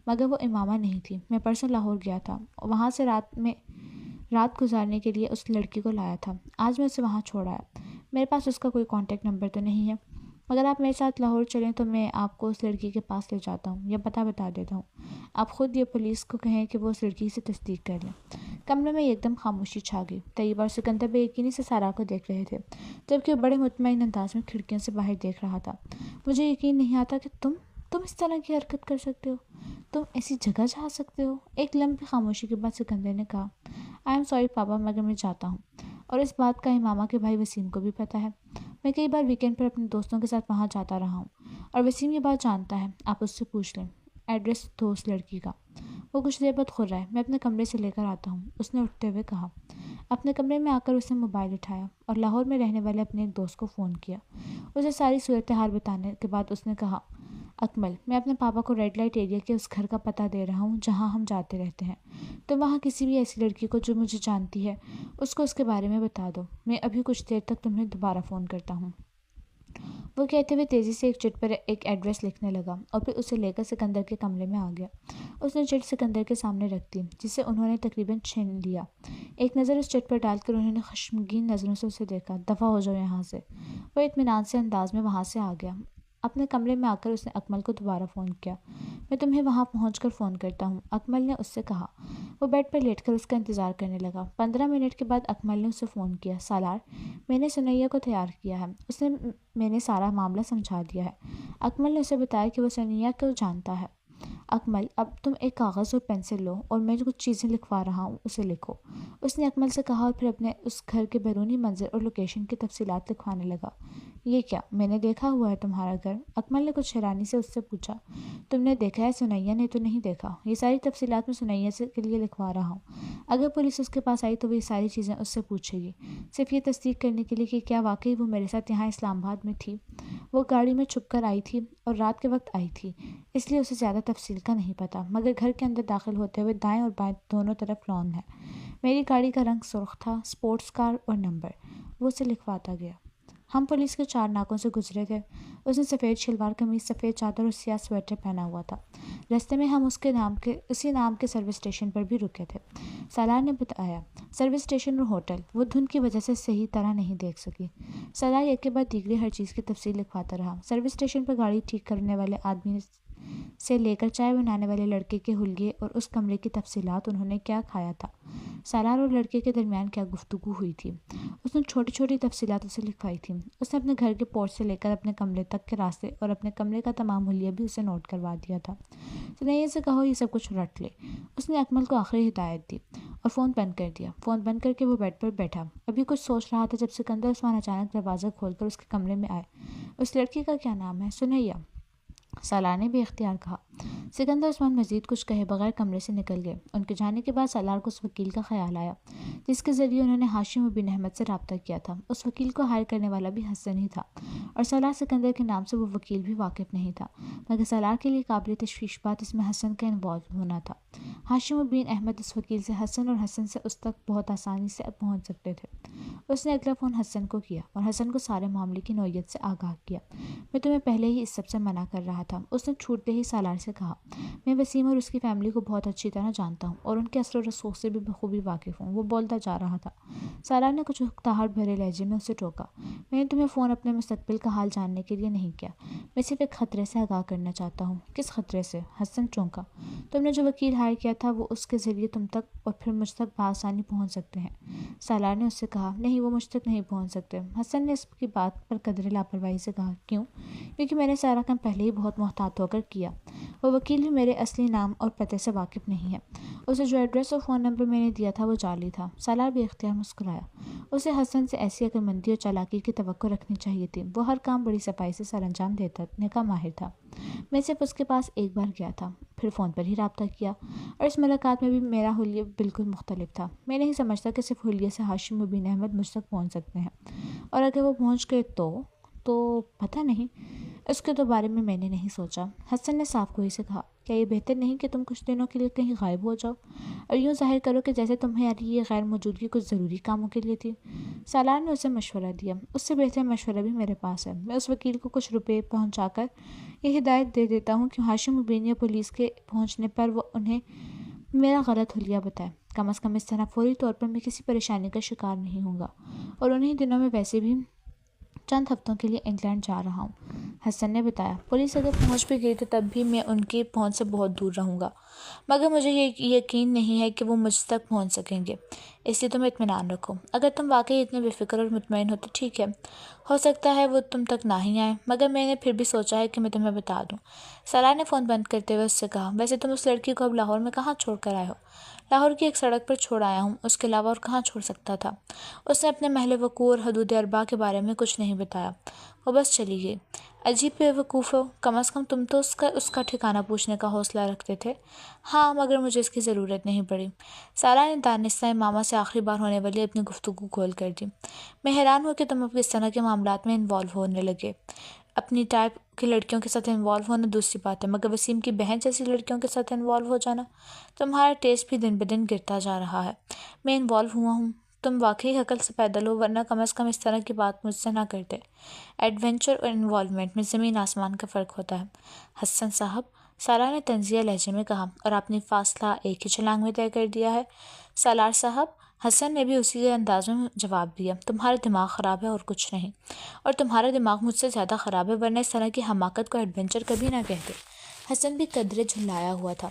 مگر وہ امامہ نہیں تھی۔ میں پرسوں لاہور گیا تھا اور وہاں سے رات گزارنے کے لیے اس لڑکی کو لایا تھا۔ آج میں اسے وہاں چھوڑ آیا۔ میرے پاس اس کا کوئی کانٹیکٹ نمبر تو نہیں ہے، مگر آپ میرے ساتھ لاہور چلیں تو میں آپ کو اس لڑکی کے پاس لے جاتا ہوں یا پتہ بتا دیتا ہوں۔ آپ خود یہ پولیس کو کہیں کہ وہ اس لڑکی سے تصدیق کر لیں۔ کمرے میں ایک دم خاموشی چھا گئی۔ طیبہ اور سکندر بے یقینی سے سارا کو دیکھ رہے تھے، جبکہ وہ بڑے مطمئن انداز میں کھڑکیوں سے باہر دیکھ رہا تھا۔ مجھے یقین نہیں آتا کہ تم اس طرح کی حرکت کر سکتے ہو، تم ایسی جگہ جا سکتے ہو۔ ایک لمبی خاموشی کے بعد سکندر نے کہا۔ آئی ایم سوری پاپا، مگر میں جاتا ہوں، اور اس بات کا امامہ کے بھائی وسیم کو بھی پتہ ہے۔ میں کئی بار ویکینڈ پر اپنے دوستوں کے ساتھ وہاں جاتا رہا ہوں، اور وسیم یہ بات جانتا ہے، آپ اس سے پوچھ لیں۔ ایڈریس دو اس لڑکی کا۔ وہ کچھ دیر بعد کھل رہا ہے، میں اپنے کمرے سے لے کر آتا ہوں، اس نے اٹھتے ہوئے کہا۔ اپنے کمرے میں آ کر اس نے موبائل اٹھایا اور لاہور میں رہنے والے اپنے ایک دوست کو فون کیا۔ اسے ساری صورتحال بتانے کے بعد اس نے کہا۔ اکمل، میں اپنے پاپا کو ریڈ لائٹ ایریا کے اس گھر کا پتہ دے رہا ہوں جہاں ہم جاتے رہتے ہیں۔ تو وہاں کسی بھی ایسی لڑکی کو جو مجھے جانتی ہے، اس کو اس کے بارے میں بتا دو۔ میں ابھی کچھ دیر تک تمہیں دوبارہ فون کرتا ہوں۔ وہ کہتے ہوئے تیزی سے ایک چٹ پر ایک ایڈریس لکھنے لگا اور پھر اسے لے کر سکندر کے کمرے میں آ گیا۔ اس نے چٹ سکندر کے سامنے رکھ دی، جسے انہوں نے تقریباً چھین لیا۔ ایک نظر اس چٹ پر ڈال کر انہوں نے خشمگین نظروں سے اسے دیکھا۔ دفع ہو جاؤ یہاں سے۔ وہ اطمینان سے انداز میں وہاں سے آ گیا۔ اپنے کمرے میں آ کر اس نے اکمل کو دوبارہ فون کیا۔ میں تمہیں وہاں پہنچ کر فون کرتا ہوں، اکمل نے اس سے کہا۔ وہ بیڈ پر لیٹ کر اس کا انتظار کرنے لگا۔ 15 منٹ کے بعد اکمل نے اسے فون کیا۔ سالار، میں نے سنیہ کو تیار کیا ہے، میں نے سارا معاملہ سمجھا دیا ہے۔ اکمل نے اسے بتایا کہ وہ سنیہ کو جانتا ہے۔ اکمل، اب تم ایک کاغذ اور پینسل لو اور میں جو کچھ چیزیں لکھوا رہا ہوں اسے لکھو، اس نے اکمل سے کہا، اور پھر اپنے اس گھر کے بیرونی منظر اور لوکیشن کی تفصیلات لکھوانے لگا۔ یہ کیا؟ میں نے دیکھا ہوا ہے تمہارا گھر، اکمل نے کچھ حیرانی سے اس سے پوچھا۔ تم نے دیکھا ہے، سنیہ نے تو نہیں دیکھا۔ یہ ساری تفصیلات میں سنیہ کے لیے لکھوا رہا ہوں۔ اگر پولیس اس کے پاس آئی تو وہ یہ ساری چیزیں اس سے پوچھے گی، صرف یہ تصدیق کرنے کے لیے کہ کیا واقعی وہ میرے ساتھ یہاں اسلام آباد میں تھی۔ وہ گاڑی میں چھپ کر آئی تھی اور رات کے وقت آئی تھی، اس لیے اسے زیادہ تفصیل کا نہیں پتا، مگر گھر کے اندر داخل ہوتے ہوئے دائیں اور بائیں دونوں طرف لان ہے۔ میری گاڑی کا رنگ سرخ تھا، سپورٹس کار اور نمبر، وہ اسے لکھواتا گیا۔ ہم پولیس کے 4 ناکوں سے گزرے تھے۔ اس نے سفید شلوار قمیض، سفید چادر اور سیاہ سویٹر پہنا ہوا تھا۔ راستے میں ہم اسی نام کے سروس اسٹیشن پر بھی رکے تھے، سالار نے بتایا۔ سروس اسٹیشن اور ہوٹل وہ دھند کی وجہ سے صحیح طرح نہیں دیکھ سکی۔ سالار ایک کے بعد دیگری ہر چیز کی تفصیل لکھواتا رہا۔ سروس اسٹیشن پر گاڑی ٹھیک کرنے والے آدمی سے لے کر چائے بنانے والے لڑکے کے حلیے اور اس کمرے کی تفصیلات، انہوں نے کیا کھایا تھا، سالار اور لڑکے کے درمیان کیا گفتگو ہوئی تھی، اس نے چھوٹی چھوٹی تفصیلات اسے لکھوائی تھیں۔ اس نے اپنے گھر کے پورچ سے لے کر اپنے کمرے تک کے راستے اور اپنے کمرے کا تمام حلیہ بھی اسے نوٹ کروا دیا تھا۔ سنیہ سے کہو یہ سب کچھ رٹ لے، اس نے اکمل کو آخری ہدایت دی اور فون بند کر دیا۔ فون بند کر کے وہ بیڈ پر بیٹھا، ابھی کچھ سوچ رہا تھا جب سکندر عثمان اچانک دروازہ کھول کر اس کے کمرے میں آئے۔ اس لڑکی کا کیا نام ہے؟ سنیہ، سالار نے بے اختیار کہا۔ سکندر عثمان مزید کچھ کہے بغیر کمرے سے نکل گئے۔ ان کے جانے کے بعد سالار کو اس وکیل کا خیال آیا جس کے ذریعے انہوں نے ہاشم بن احمد سے رابطہ کیا تھا۔ اس وکیل کو ہائر کرنے والا بھی حسن ہی تھا اور سالار سکندر کے نام سے وہ وکیل بھی واقف نہیں تھا، مگر سالار کے لیے قابل تشویش بات اس میں حسن کا انوالو ہونا تھا۔ ہاشم بن احمد اس وکیل سے حسن اور حسن سے اس تک بہت آسانی سے پہنچ سکتے تھے۔ اس نے اگلا فون حسن کو کیا اور حسن کو سارے معاملے کی نوعیت سے آگاہ کیا۔ میں تمہیں پہلے ہی اس سب سے منع کر رہا تھا، اس نے چھوٹتے ہی سالار سے کہا۔ میں وسیم اور اس کی فیملی کو بہت اچھی طرح جانتا ہوں اور ان کے اثر و رسوخ سے بھی بخوبی واقف ہوں۔ وہ بولتا جا رہا تھا۔ سالار نے کچھ اکتاہٹ بھرے لہجے میں اسے ٹوکا۔ میں نے تمہیں فون اپنے مستقبل کا حال جاننے کے لیے نہیں کیا، میں صرف ایک خطرے سے آگاہ کرنا چاہتا ہوں۔ کس خطرے سے؟ حسن چونکا۔ تم نے جو وکیل ہائر کیا تھا وہ اس کے ذریعے تم تک اور پھر مجھ تک بآسانی پہنچ سکتے ہیں۔ سالار نے اس سے کہا۔ نہیں، وہ مجھ تک نہیں پہنچ سکتے۔ حسن نے اس کی بات پر قدرے لاپرواہی سے کہا۔ کیوں؟ کیونکہ میں نے سارا کام پہلے ہی بہت محتاط ہو کر کیا۔ وہ وکیل بھی میرے اصلی نام اور پتے سے واقف نہیں ہے۔ اسے جو ایڈریس اور فون نمبر میں نے دیا تھا وہ جعلی تھا۔ سالار بے اختیار مسکرایا۔ اسے حسن سے ایسی عقلمندی اور چالاکی کی توقع رکھنی چاہیے تھی۔ وہ ہر کام بڑی صفائی سے سر انجام دینے کا ماہر تھا۔ میں صرف اس کے پاس ایک بار گیا تھا، پھر فون پر ہی رابطہ کیا، اور اس ملاقات میں بھی میرا حلیہ بالکل مختلف تھا۔ میں نہیں سمجھتا کہ صرف حلیے سے ہاشم بن احمد مجھ تک پہنچ سکتے ہیں، اور اگر وہ پہنچ گئے تو پتہ نہیں، اس کے تو بارے میں نے نہیں سوچا۔ حسن نے صاف گوئی سے کہا۔ کیا یہ بہتر نہیں کہ تم کچھ دنوں کے لیے کہیں غائب ہو جاؤ اور یوں ظاہر کرو کہ جیسے تمہاری یہ غیر موجودگی کچھ ضروری کاموں کے لیے تھی؟ سالار نے اسے مشورہ دیا۔ اس سے بہتر مشورہ بھی میرے پاس ہے۔ میں اس وکیل کو کچھ روپے پہنچا کر یہ ہدایت دے دیتا ہوں کہ ہاشم بن یا پولیس کے پہنچنے پر وہ انہیں میرا غلط حلیہ بتائے۔ کم از کم اس طرح فوری طور پر میں کسی پریشانی کا شکار نہیں ہوں گا، اور انہی دنوں میں ویسے بھی چند ہفتوں کے لیے انگلینڈ جا رہا ہوں۔ حسن نے بتایا۔ پولیس اگر پہنچ بھی گئی تو تب بھی میں ان کی پہنچ سے بہت دور رہوں گا، مگر مجھے یہ یقین نہیں ہے کہ وہ مجھ تک پہنچ سکیں گے، اس لیے تم اطمینان رکھو۔ اگر تم واقعی اتنے بے فکر اور مطمئن ہو تو ٹھیک ہے، ہو سکتا ہے وہ تم تک نہ ہی آئیں، مگر میں نے پھر بھی سوچا ہے کہ میں تمہیں بتا دوں۔ سالار نے فون بند کرتے ہوئے اس سے کہا۔ ویسے تم اس لڑکی کو اب لاہور میں کہاں چھوڑ کر آئے ہو؟ لاہور کی ایک سڑک پر چھوڑ آیا ہوں، اس کے علاوہ اور کہاں چھوڑ سکتا تھا؟ اس نے اپنے محل وقوع اور حدود ارباء کے بارے میں کچھ نہیں بتایا، وہ بس چلی گئی۔ عجیب بے وقوف ہو، کم از کم تم تو اس کا ٹھکانہ پوچھنے کا حوصلہ رکھتے تھے۔ ہاں، مگر مجھے اس کی ضرورت نہیں پڑی۔ سالار نے دانستہ ماما سے آخری بار ہونے والی اپنی گفتگو کھول کر دی۔ میں حیران ہوں کہ تم اب اس طرح کے معاملات میں انوالو ہونے لگے۔ اپنی ٹائپ کی لڑکیوں کے ساتھ انوالو ہونا دوسری بات ہے، مگر وسیم کی بہن جیسی لڑکیوں کے ساتھ انوالو ہو جانا، تمہارا ٹیسٹ بھی دن بدن گرتا جا رہا ہے۔ میں انوالو ہوا ہوں، تم واقعی عقل سے پیدل ہو، ورنہ کم از کم اس طرح کی بات مجھ سے نہ کرتے۔ ایڈونچر اور انوالومنٹ میں زمین آسمان کا فرق ہوتا ہے حسن صاحب، سالار نے طنزیہ لہجے میں کہا، اور آپ نے فاصلہ ایک ہی چھلانگ میں طے کر دیا ہے۔ سالار صاحب، حسن نے بھی اسی انداز میں جواب دیا، تمہارا دماغ خراب ہے اور کچھ نہیں، اور تمہارا دماغ مجھ سے زیادہ خراب ہے، ورنہ اس طرح کی حماقت کو ایڈونچر کبھی نہ کہتے۔ حسن بھی قدرے جھلایا ہوا تھا۔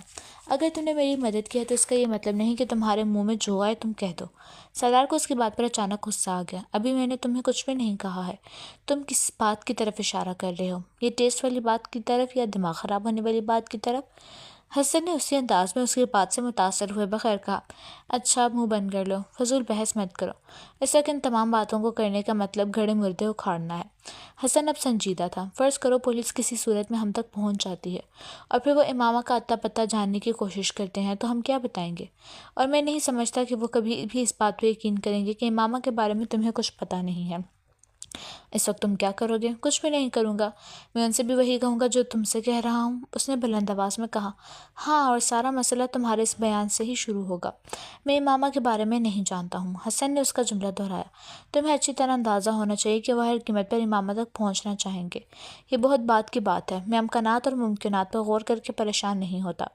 اگر تم نے میری مدد کی ہے تو اس کا یہ مطلب نہیں کہ تمہارے منہ میں جو آئے تم کہہ دو۔ سالار کو اس کی بات پر اچانک غصہ آ گیا۔ ابھی میں نے تمہیں کچھ بھی نہیں کہا ہے، تم کس بات کی طرف اشارہ کر رہے ہو؟ یہ ٹیسٹ والی بات کی طرف یا دماغ خراب ہونے والی بات کی طرف؟ حسن نے اسی انداز میں اس کی بات سے متاثر ہوئے بغیر کہا۔ اچھا، اب منہ بند کر لو، فضول بحث مت کرو، اس وقت ان تمام باتوں کو کرنے کا مطلب گھڑے مردے اکھاڑنا ہے۔ حسن اب سنجیدہ تھا۔ فرض کرو پولیس کسی صورت میں ہم تک پہنچ جاتی ہے اور پھر وہ امامہ کا اتا پتہ جاننے کی کوشش کرتے ہیں تو ہم کیا بتائیں گے؟ اور میں نہیں سمجھتا کہ وہ کبھی بھی اس بات پہ یقین کریں گے کہ امامہ کے بارے میں تمہیں کچھ پتہ نہیں ہے۔ اس وقت تم کیا کرو گے؟ کچھ بھی نہیں کروں گا، میں ان سے بھی وہی کہوں گا جو تم سے کہہ رہا ہوں، اس نے بلند آواز میں کہا۔ ہاں، اور سارا مسئلہ تمہارے اس بیان سے ہی شروع ہوگا۔ میں امامہ کے بارے میں نہیں جانتا ہوں، حسن نے اس کا جملہ دہرایا۔ تمہیں اچھی طرح اندازہ ہونا چاہیے کہ وہ ہر قیمت پر امامہ تک پہنچنا چاہیں گے۔ یہ بہت بات کی بات ہے، میں امکانات اور ممکنات پر غور کر کے پریشان نہیں ہوتا،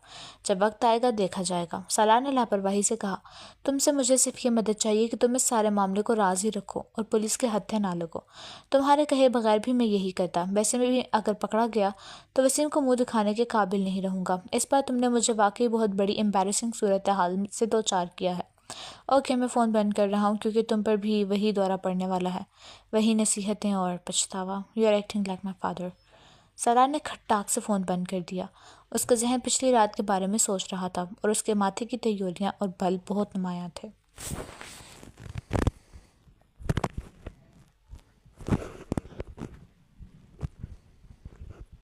جب وقت آئے گا دیکھا جائے گا۔ سالار نے لاپرواہی سے کہا۔ تم سے مجھے صرف یہ مدد چاہیے کہ تم اس سارے معاملے کو راز ہی رکھو اور پولیس کے ہتھے نہ لگو۔ تمہارے کہے بغیر بھی میں یہی کرتا، ویسے میں بھی اگر پکڑا گیا تو وسیم کو منہ دکھانے کے قابل نہیں رہوں گا۔ اس بار تم نے مجھے واقعی بہت بڑی امبیرسنگ صورتحال سے دوچار کیا ہے۔ اوکے، میں فون بند کر رہا ہوں کیونکہ تم پر بھی وہی دورہ پڑنے والا ہے، وہی نصیحتیں اور پچھتاوا۔ You are acting like my father. Salar نے کھٹاک سے فون بند کر دیا۔ اس کا ذہن پچھلی رات کے بارے میں سوچ رہا تھا اور اس کے ماتھے کی تیوریاں اور بل بہت نمایاں تھے۔